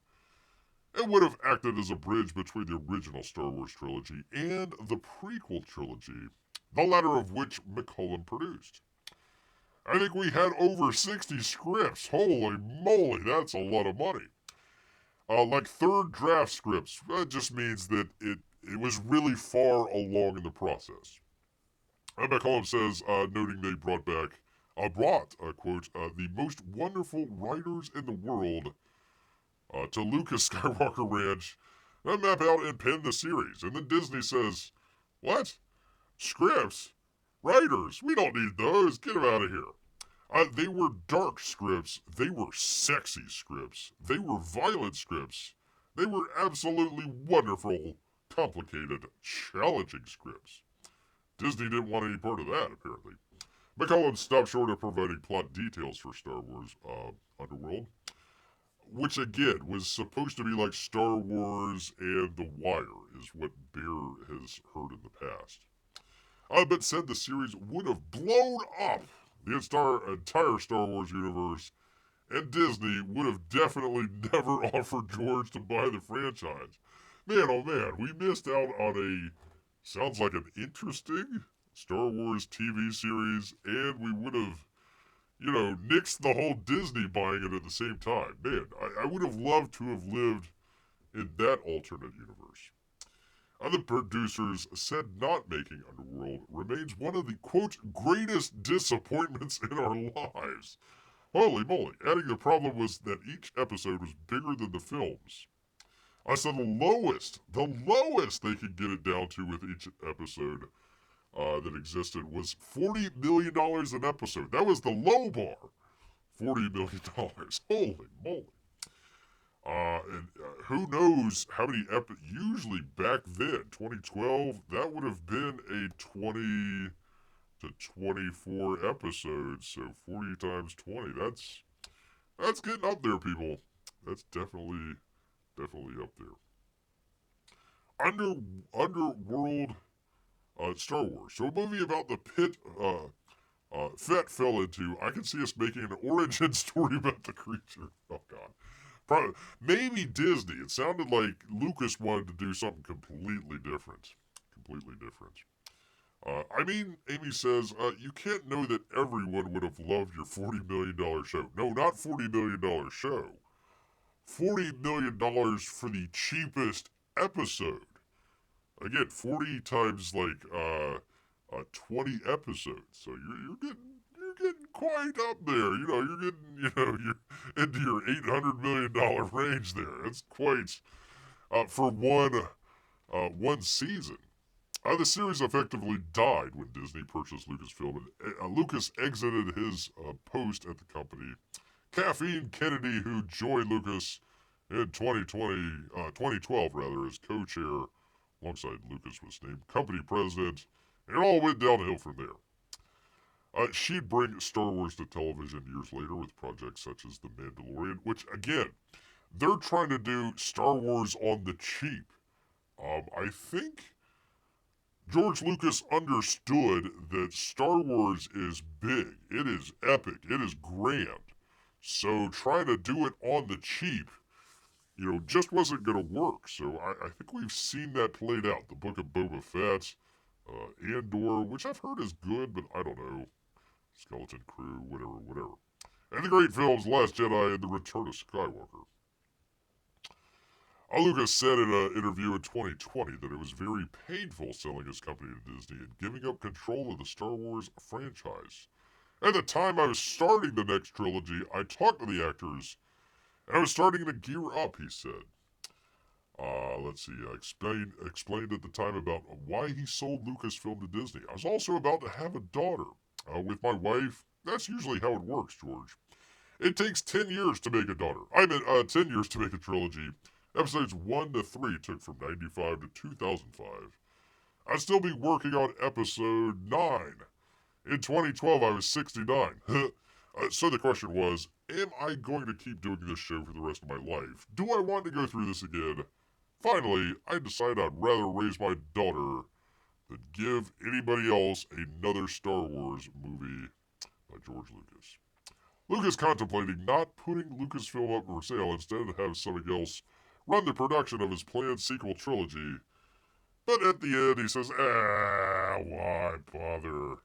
and would have acted as a bridge between the original Star Wars trilogy and the prequel trilogy, the latter of which McCallum produced. I think we had over 60 scripts. Holy moly, that's a lot of money. Like third draft scripts, that just means that it was really far along in the process. McCallum says, noting they brought, quote, the most wonderful writers in the world to Lucas Skywalker Ranch and map out and pen the series. And then Disney says, what? Scripts? Writers? We don't need those. Get them out of here. They were dark scripts. They were sexy scripts. They were violent scripts. They were absolutely wonderful, complicated, challenging scripts. Disney didn't want any part of that, apparently. McCallum stopped short of providing plot details for Star Wars Underworld, which again was supposed to be like Star Wars and The Wire, is what Bear has heard in the past. But said the series would have blown up the entire Star Wars universe, and Disney would have definitely never offered George to buy the franchise. Man, oh man, we missed out on sounds like an interesting Star Wars TV series, and we would have, nixed the whole Disney buying it at the same time. Man, I would have loved to have lived in that alternate universe. Other producers said not making Underworld remains one of the, quote, greatest disappointments in our lives. Holy moly, adding the problem was that each episode was bigger than the films. I said the lowest they could get it down to with each episode that existed was $40 million an episode. That was the low bar. $40 million. Holy moly. And who knows how many usually back then, 2012, that would have been a 20 to 24 episodes. So 40 times 20, that's getting up there, people. That's definitely up there. Underworld Star Wars. So a movie about the pit Fett fell into. I can see us making an origin story about the creature. Oh God. Probably, maybe Disney. It sounded like Lucas wanted to do something completely different. Amy says, you can't know that everyone would have loved your $40 million show. No, not $40 million show. $40 million for the cheapest episode. Again, 40 times 20 episodes. So you're getting quite up there. You're getting, you're into your $800 million range there. That's quite, for one season. The series effectively died when Disney purchased Lucasfilm, and Lucas exited his post at the company. Caffeine Kennedy, who joined Lucas in 2012 rather, as co-chair alongside Lucas, was named company president, and it all went downhill from there. She'd bring Star Wars to television years later with projects such as The Mandalorian, which, again, they're trying to do Star Wars on the cheap. I think George Lucas understood that Star Wars is big, it is epic, it is grand. So trying to do it on the cheap, just wasn't going to work. So I think we've seen that played out. The Book of Boba Fett, Andor, which I've heard is good, but I don't know. Skeleton Crew, whatever. And the great films Last Jedi and The Return of Skywalker. Lucas said in an interview in 2020 that it was very painful selling his company to Disney and giving up control of the Star Wars franchise. At the time I was starting the next trilogy, I talked to the actors, and I was starting to gear up, he said. Let's see, I explained at the time about why he sold Lucasfilm to Disney. I was also about to have a daughter. With my wife, that's usually how it works, George. It takes 10 years to make a daughter. 10 years to make a trilogy. Episodes 1 to 3 took from 95 to 2005. I'd still be working on episode 9. In 2012, I was 69. So the question was, am I going to keep doing this show for the rest of my life? Do I want to go through this again? Finally, I decided I'd rather raise my daughter than give anybody else another Star Wars movie by George Lucas. Lucas contemplating not putting Lucasfilm up for sale, instead have somebody else run the production of his planned sequel trilogy. But at the end, he says, why bother?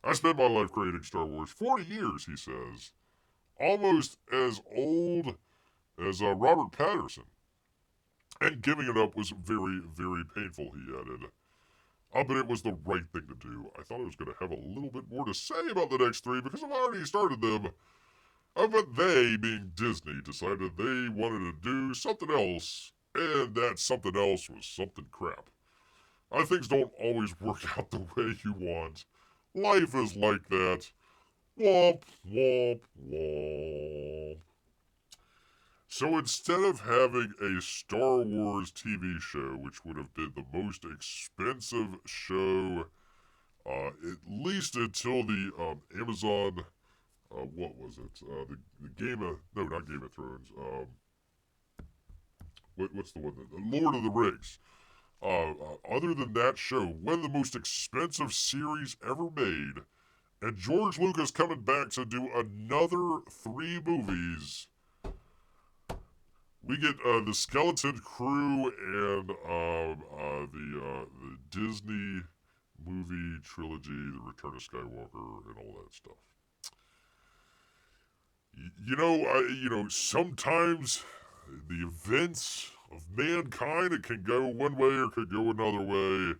I spent my life creating Star Wars. 40 years, he says. Almost as old as Robert Pattinson. And giving it up was very, very painful, he added. But it was the right thing to do. I thought I was going to have a little bit more to say about the next 3 because I've already started them. But they, being Disney, decided they wanted to do something else, and that something else was something crap. Things don't always work out the way you want. Life is like that. Womp, womp, womp. So instead of having a Star Wars TV show, which would have been the most expensive show, at least until the Amazon, what was it? The Game of, no, not Game of Thrones. What's the one? The Lord of the Rings. Other than that show, one of the most expensive series ever made, and George Lucas coming back to do another 3 movies. We get the Skeleton Crew and the Disney movie trilogy, The Return of Skywalker, and all that stuff. Sometimes the events of mankind, it can go one way or could go another way,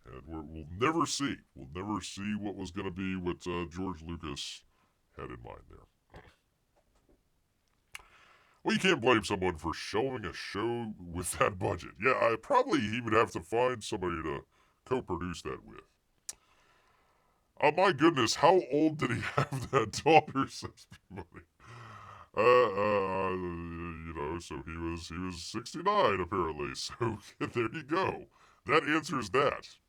and we'll never see. We'll never see what was going to be what George Lucas had in mind there. Well, you can't blame someone for showing a show with that budget. Yeah, probably he would have to find somebody to co-produce that with. Oh my goodness, how old did he have that daughter? Says somebody. So he was 69 apparently. So there you go. That answers that.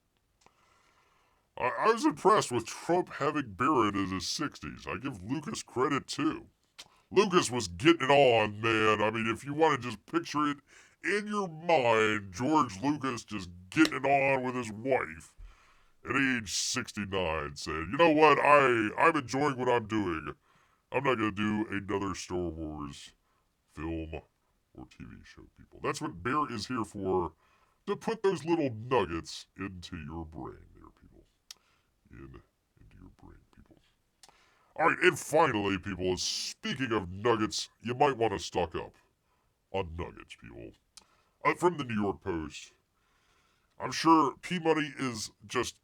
I was impressed with Trump having Barrett in his 60s. I give Lucas credit too. Lucas was getting on, man. I mean, if you want to just picture it in your mind, George Lucas just getting it on with his wife at age 69, saying, you know what, I'm enjoying what I'm doing. I'm not going to do another Star Wars film or TV show, people. That's what Bear is here for, to put those little nuggets into your brain there, people. Into your brain, people. All right, and finally, people, speaking of nuggets, you might want to stock up on nuggets, people. From the New York Post. I'm sure P-Money is just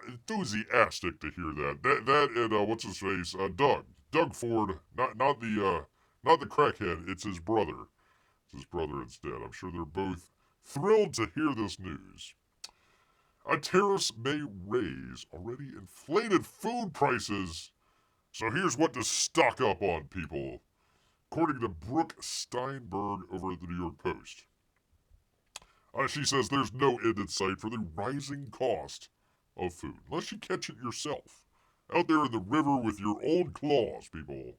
enthusiastic to hear that. That and what's his face? Doug Ford, not the crackhead. It's his brother. It's his brother instead. I'm sure they're both thrilled to hear this news. Tariffs may raise already inflated food prices. So here's what to stock up on, people. According to Brooke Steinberg over at the New York Post. She says there's no end in sight for the rising cost of food, unless you catch it yourself. Out there in the river with your own claws, people.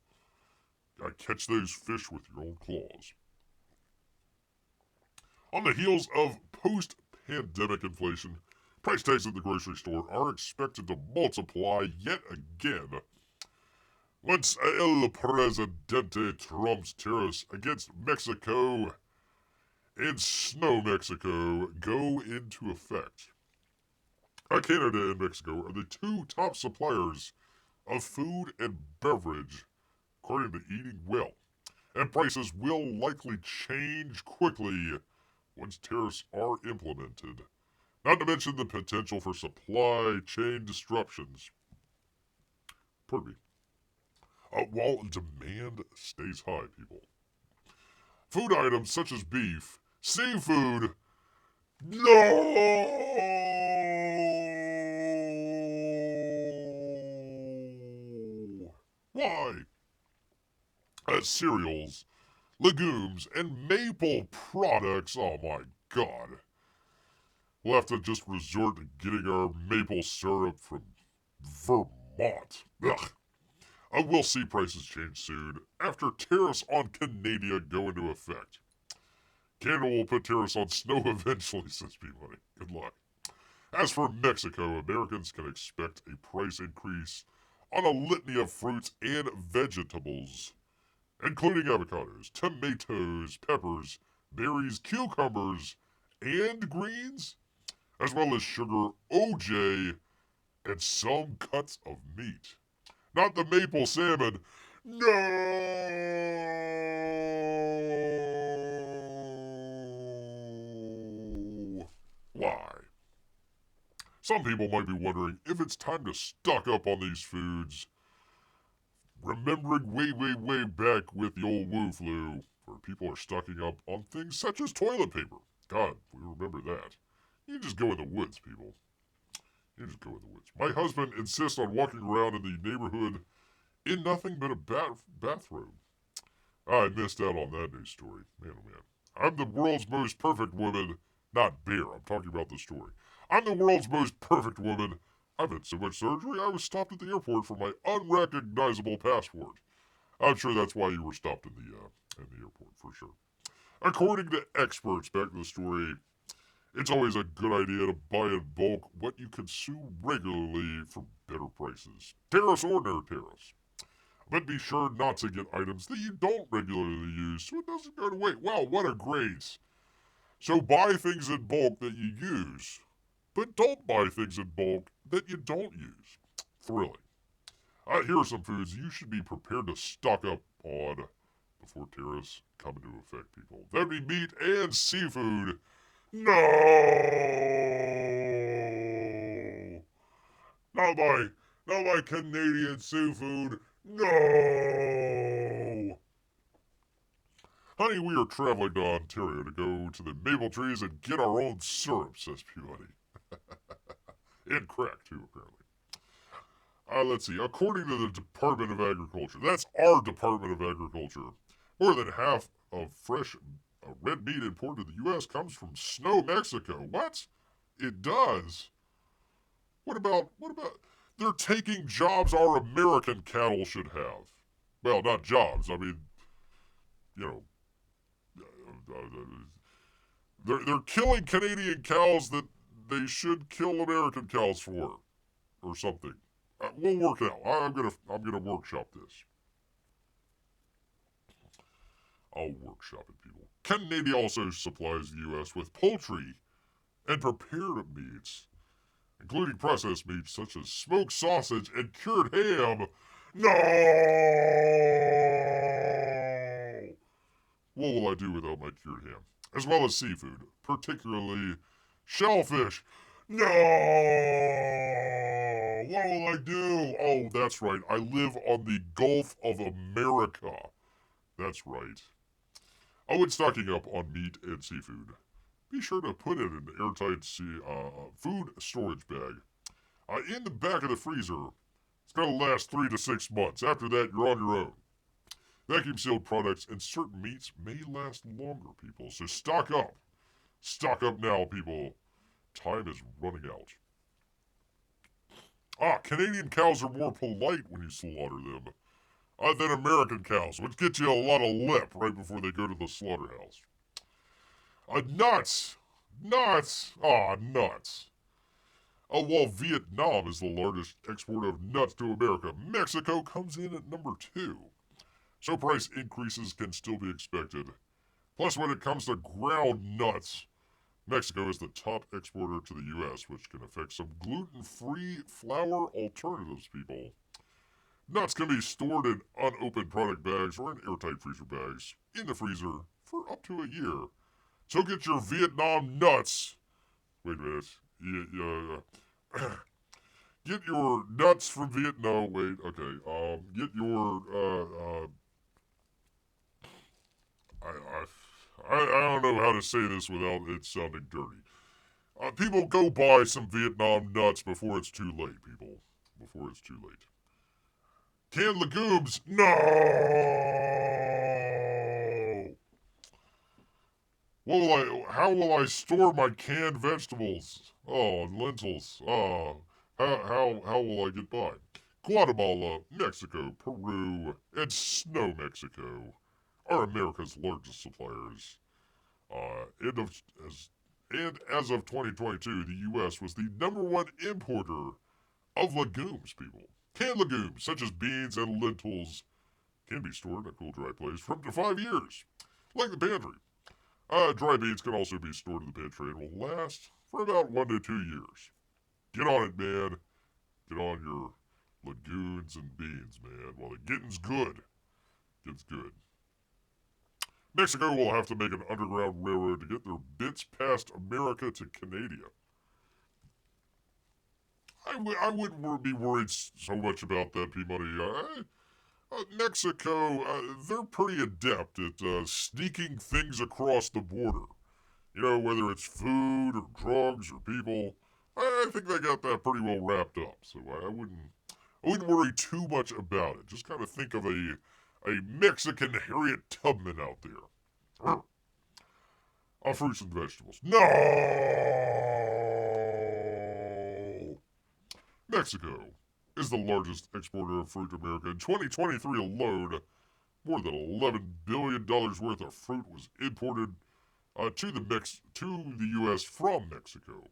Catch those fish with your own claws. On the heels of post-pandemic inflation, price tags at the grocery store are expected to multiply yet again once El Presidente Trump's tariffs against Mexico and Snow Mexico go into effect. Canada and Mexico are the two top suppliers of food and beverage, according to Eating Well, and prices will likely change quickly once tariffs are implemented, not to mention the potential for supply chain disruptions. Pardon me. While demand stays high, people. Food items such as beef, seafood, no! Why? Cereals, legumes, and maple products. Oh my god. We'll have to just resort to getting our maple syrup from Vermont. Ugh. We'll see prices change soon after tariffs on Canada go into effect. Canada will put tariffs on snow eventually, says P-Money. Good luck. As for Mexico, Americans can expect a price increase on a litany of fruits and vegetables, including avocados, tomatoes, peppers, berries, cucumbers, and greens, as well as sugar, OJ, and some cuts of meat. Not the maple salmon. No! Why? Some people might be wondering if it's time to stock up on these foods. Remembering way back with the old Wu flu, where people are stocking up on things such as toilet paper. God, we remember that. You just go in the woods, people. You just go in the woods. My husband insists on walking around in the neighborhood in nothing but a bathrobe. I missed out on that news story. Man, oh man. I'm the world's most perfect woman. Not bear, I'm talking about the story. I'm the world's most perfect woman. I've had so much surgery, I was stopped at the airport for my unrecognizable passport. I'm sure that's why you were stopped in the airport, for sure. According to experts, back to the story, it's always a good idea to buy in bulk what you consume regularly for better prices. Tariffs or no tariffs. But be sure not to get items that you don't regularly use so it doesn't go to waste. Wow, what a great. So buy things in bulk that you use, but don't buy things in bulk that you don't use. Thrilling. Here are some foods you should be prepared to stock up on before tariffs come into effect, people. That'd be meat and seafood. No! Not my Canadian seafood. No! Honey, we are traveling to Ontario to go to the maple trees and get our own syrup, says Peabody. And crack, too, apparently. Let's see. According to the Department of Agriculture, that's our Department of Agriculture, more than half of fresh red meat imported to the U.S. comes from Snow, Mexico. What? It does? What about... They're taking jobs our American cattle should have. Well, not jobs. I mean, you know... They're killing Canadian cows that they should kill American cows for. Or something. We'll work it out. I'm gonna workshop this. I'll workshop it, people. Canada also supplies the U.S. with poultry and prepared meats, including processed meats such as smoked sausage and cured ham. No! What will I do without my cured ham? As well as seafood, particularly shellfish. No! What will I do? Oh, that's right. I live on the Gulf of America. That's right. When stocking up on meat and seafood, be sure to put it in an airtight food storage bag. In the back of the freezer. It's going to last 3 to 6 months. After that, you're on your own. Vacuum-sealed products and certain meats may last longer, people. So stock up. Stock up now, people. Time is running out. Canadian cows are more polite when you slaughter them than American cows, which gets you a lot of lip right before they go to the slaughterhouse. Nuts! Nuts! Nuts. While Vietnam is the largest exporter of nuts to America, Mexico comes in at number 2. So price increases can still be expected. Plus, when it comes to ground nuts, Mexico is the top exporter to the U.S., which can affect some gluten-free flour alternatives, people. Nuts can be stored in unopened product bags or in airtight freezer bags in the freezer for up to a year. So get your Vietnam nuts. Wait a minute. Get your nuts from Vietnam. Wait, okay. Get your, I don't know how to say this without it sounding dirty. People, go buy some Vietnam nuts before it's too late, people. Before it's too late. Canned legumes, no! How will I store my canned vegetables? And lentils. How will I get by? Guatemala, Mexico, Peru, and Snow, Mexico are America's largest suppliers. As of 2022, the U.S. was the number 1 importer of legumes, people. Canned legumes, such as beans and lentils, can be stored in a cool, dry place for up to 5 years, like the pantry. Dry beans can also be stored in the pantry and will last for about 1 to 2 years. Get on it, man. Get on your legumes and beans, man, while the getting's good. Gets good. Mexico will have to make an underground railroad to get their bits past America to Canada. I wouldn't be worried so much about that, Peabody. Mexico, they're pretty adept at sneaking things across the border. You know, whether it's food or drugs or people. I think they got that pretty well wrapped up. So I wouldn't worry too much about it. Just kind of think of a Mexican Harriet Tubman out there. Fruits and vegetables. No! Mexico is the largest exporter of fruit to America. In 2023 alone, more than $11 billion worth of fruit was imported to the U.S. from Mexico.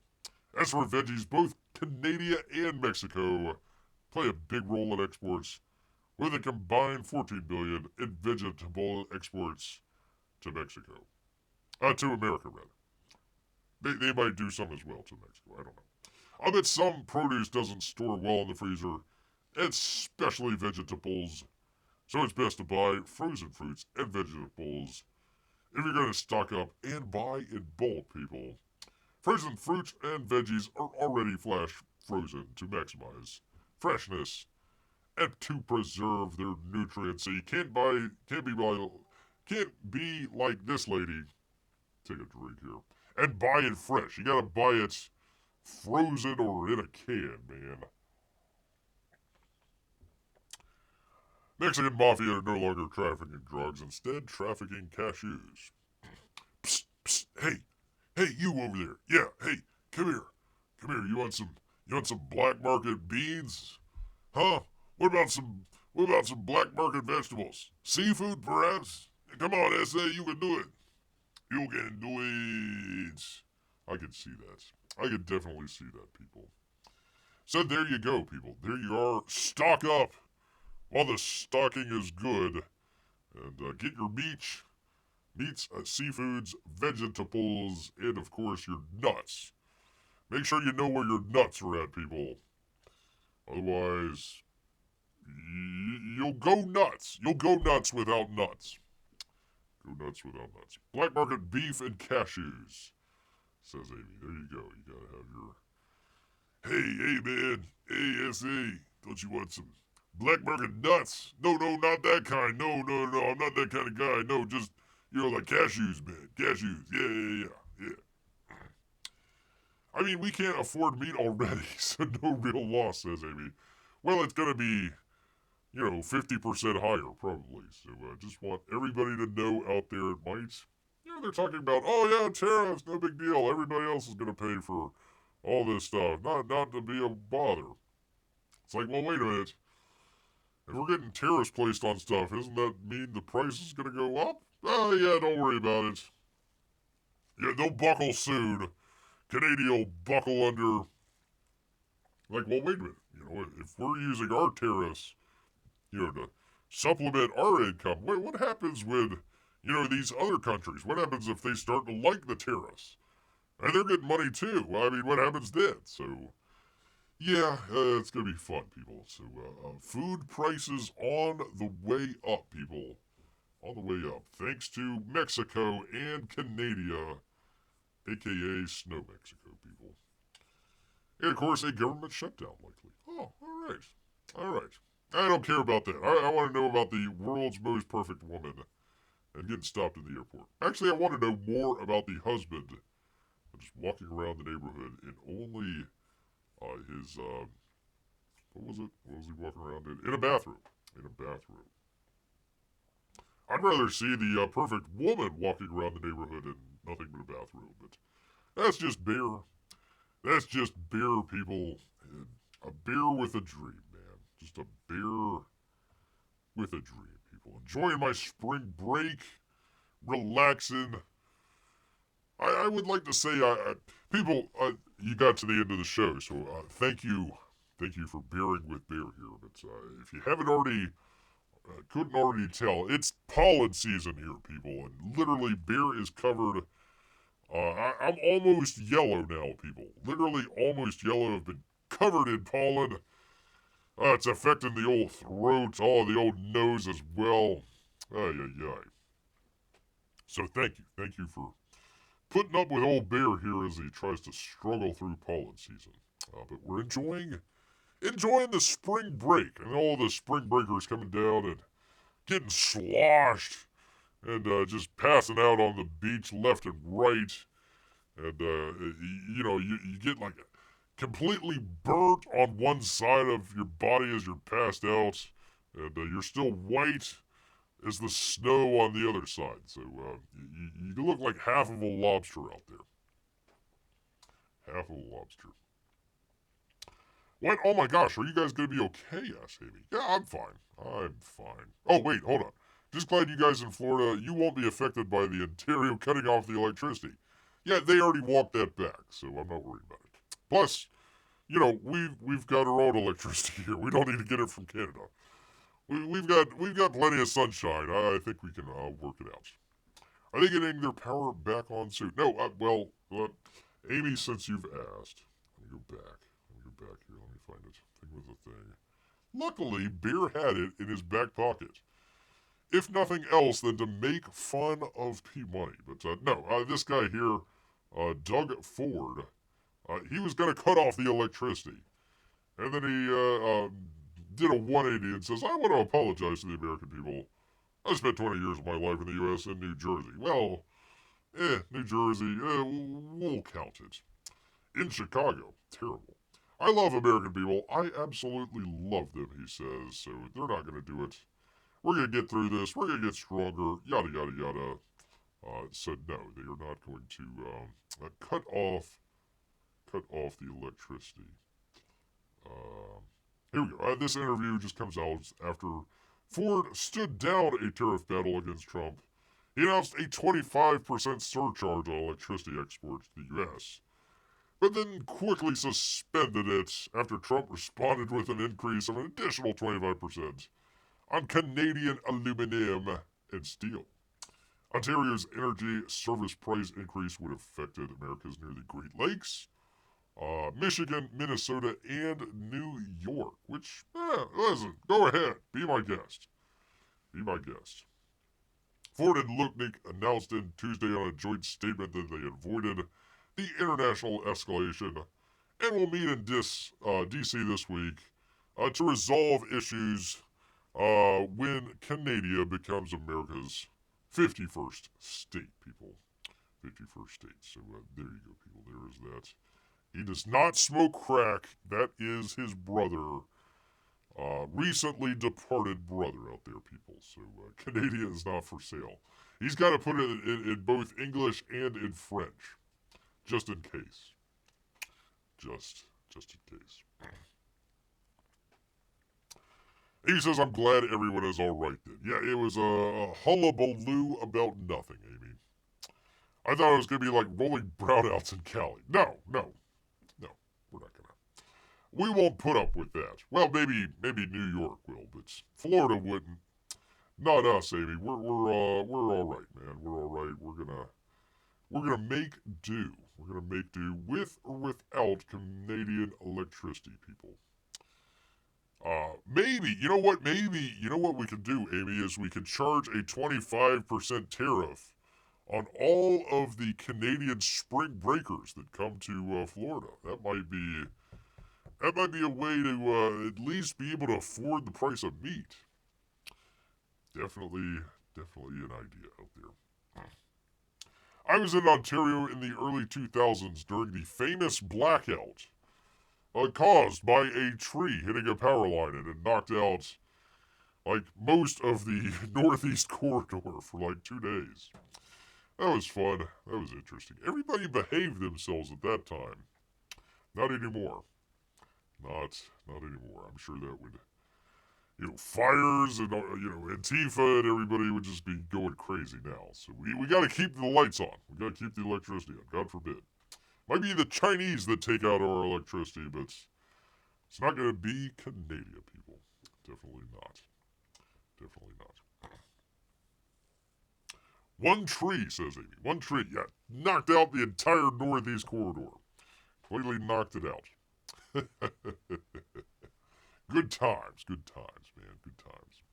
As for veggies, both Canada and Mexico play a big role in exports, with a combined $14 billion in vegetable exports to Mexico. To America, rather. They might do some as well to Mexico. I don't know. I bet some produce doesn't store well in the freezer, especially vegetables. So it's best to buy frozen fruits and vegetables if you're going to stock up and buy in bulk, people. Frozen fruits and veggies are already flash frozen to maximize freshness and to preserve their nutrients. So you can't be like this lady. Take a drink here and buy it fresh. You gotta buy it frozen or in a can, man. Mexican mafia are no longer trafficking drugs, instead trafficking cashews. Psst, psst, hey, you over there. Yeah, hey, come here. You want some black market beans? Huh? What about some black market vegetables? Seafood, perhaps? Come on, SA, you can do it. You can do it. I can see that. I can definitely see that, people. So there you go, people. There you are. Stock up while the stocking is good. And get your meats, seafoods, vegetables, and of course your nuts. Make sure you know where your nuts are at, people. Otherwise, you'll go nuts. You'll go nuts without nuts. Go nuts without nuts. Black market beef and cashews, says Amy. There you go. You gotta have your... Hey, man. Hey, SA. Don't you want some black market nuts? No, not that kind. No. I'm not that kind of guy. No, just, like cashews, man. Cashews. Yeah. I mean, we can't afford meat already, so no real loss, says Amy. Well, it's gonna be, 50% higher, probably. So I just want everybody to know out there it might. They're talking about, oh yeah, tariffs, no big deal. Everybody else is gonna pay for all this stuff. Not to be a bother. It's like, well, wait a minute. If we're getting tariffs placed on stuff, doesn't that mean the price is gonna go up? Oh yeah, don't worry about it. Yeah, they'll buckle soon. Canadian will buckle under. Like, well, wait a minute. If we're using our tariffs, to supplement our income, what happens with, these other countries? What happens if they start to like the tariffs? And they're getting money too. I mean, what happens then? So, yeah, it's going to be fun, people. So, food prices on the way up, people. On the way up. Thanks to Mexico and Canada, a.k.a. Snow Mexico, people. And, of course, a government shutdown, likely. Oh, all right. I don't care about that. I want to know about the world's most perfect woman and getting stopped in the airport. Actually, I want to know more about the husband just walking around the neighborhood in only his, what was it? What was he walking around in? In a bathroom. I'd rather see the perfect woman walking around the neighborhood in nothing but a bathroom, but that's just beer. That's just beer, people. A beer with a dream, man. Just a beer with a dream, people. Enjoying my spring break, relaxing. I would like to say, people, you got to the end of the show, so thank you for bearing with Bear here. But if you haven't already, couldn't already tell, it's pollen season here, people, and literally Bear is covered. I'm almost yellow now, people. Literally almost yellow. I've been covered in pollen. It's affecting the old throat, the old nose as well. Ay. So thank you for putting up with old Bear here as he tries to struggle through pollen season. But we're enjoying the spring break, and all the spring breakers coming down and getting sloshed and just passing out on the beach left and right. And, you get like completely burnt on one side of your body as you're passed out, and you're still white as the snow on the other side. So you look like half of a lobster out there. Half of a lobster. What? Oh my gosh, are you guys going to be okay? Asked Amy. Yeah, I'm fine. Oh, wait, hold on. Just glad you guys in Florida, you won't be affected by the Ontario cutting off the electricity. Yeah, they already walked that back, so I'm not worried about it. Plus, we've got our own electricity here. We don't need to get it from Canada. We've got plenty of sunshine. I think we can work it out. Are they getting their power back on soon? No, Amy, since you've asked, let me go back. go back here. Let me find it. Thing with the thing. Luckily, Bear had it in his back pocket. If nothing else than to make fun of P-Money. But no, this guy here, Doug Ford, he was going to cut off the electricity. And then he did a 180 and says, I want to apologize to the American people. I spent 20 years of my life in the U.S. and New Jersey. Well, New Jersey, we'll count it. In Chicago, terrible. I love American people. I absolutely love them, he says. So they're not going to do it. We're going to get through this. We're going to get stronger. Yada, yada, yada. Said no, they are not going to cut off the electricity. Here we go. This interview just comes out after Ford stood down a tariff battle against Trump. He announced a 25% surcharge on electricity exports to the U.S., but then quickly suspended it after Trump responded with an increase of an additional 25% on Canadian aluminum and steel. Ontario's energy service price increase would have affected America's near the Great Lakes, Michigan, Minnesota, and New York, which, listen, go ahead, be my guest. Be my guest. Ford and Lutnick announced in Tuesday on a joint statement that they avoided the international escalation and will meet in D.C. this week to resolve issues when Canada becomes America's 51st state, people. 51st state. So there you go, people. There is that. He does not smoke crack. That is his brother. Recently departed brother out there, people. So Canada is not for sale. He's got to put it in both English and in French. Just in case. Just in case. He says, I'm glad everyone is all right then. Yeah, it was a hullabaloo about nothing, Amy. I thought it was going to be like rolling brownouts in Cali. No, we're not going to. We won't put up with that. Well, maybe New York will, but Florida wouldn't. Not us, Amy. We're all right, man. We're all right. We're gonna make do. We're gonna make do with or without Canadian electricity, people. Maybe you know what we can do, Amy, is we can charge a 25% tariff on all of the Canadian spring breakers that come to Florida. That might be a way to at least be able to afford the price of meat. Definitely an idea out there. I was in Ontario in the early 2000s during the famous blackout caused by a tree hitting a power line, and it knocked out like most of the northeast corridor for like 2 days. That was fun. That was interesting. Everybody behaved themselves at that time. Not anymore. Not anymore. I'm sure that would, fires and, Antifa and everybody would just be going crazy now. So we got to keep the lights on. We got to keep the electricity on. God forbid. Might be the Chinese that take out our electricity, but it's not going to be Canada, people. Definitely not. Definitely not. One tree, says Amy. One tree. Yeah, knocked out the entire northeast corridor. Completely knocked it out. Good times, man. Good times.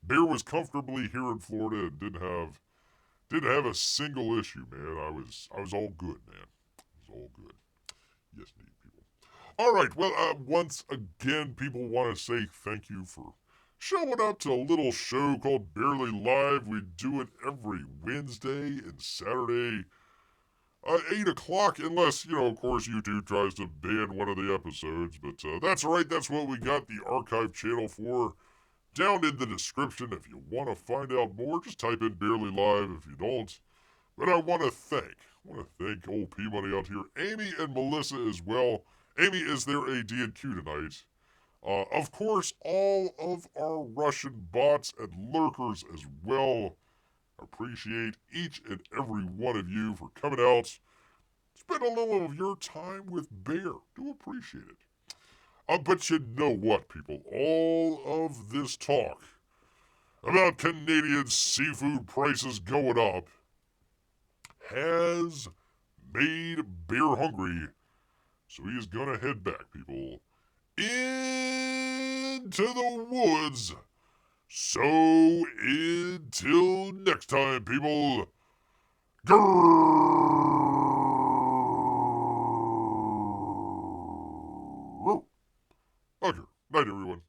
Bear was comfortably here in Florida and didn't have a single issue, man. I was all good, man. It was all good. Yes, indeed, people. All right, well, once again, people want to say thank you for showing up to a little show called Barely Live. We do it every Wednesday and Saturday. 8 o'clock, unless, of course, YouTube tries to ban one of the episodes. But that's right, that's what we got the archive channel for. Down in the description, if you want to find out more, just type in Barely Live if you don't. But I want to thank old P-Money out here, Amy and Melissa as well. Amy is their AD&Q tonight. Of course, all of our Russian bots and lurkers as well. Appreciate each and every one of you for coming out. Spend a little of your time with Bear. Do appreciate it. But you know what, people? All of this talk about Canadian seafood prices going up has made Bear hungry So he is gonna head back, people, into the woods. So until next time, people. Grrrrr. Okay, night everyone.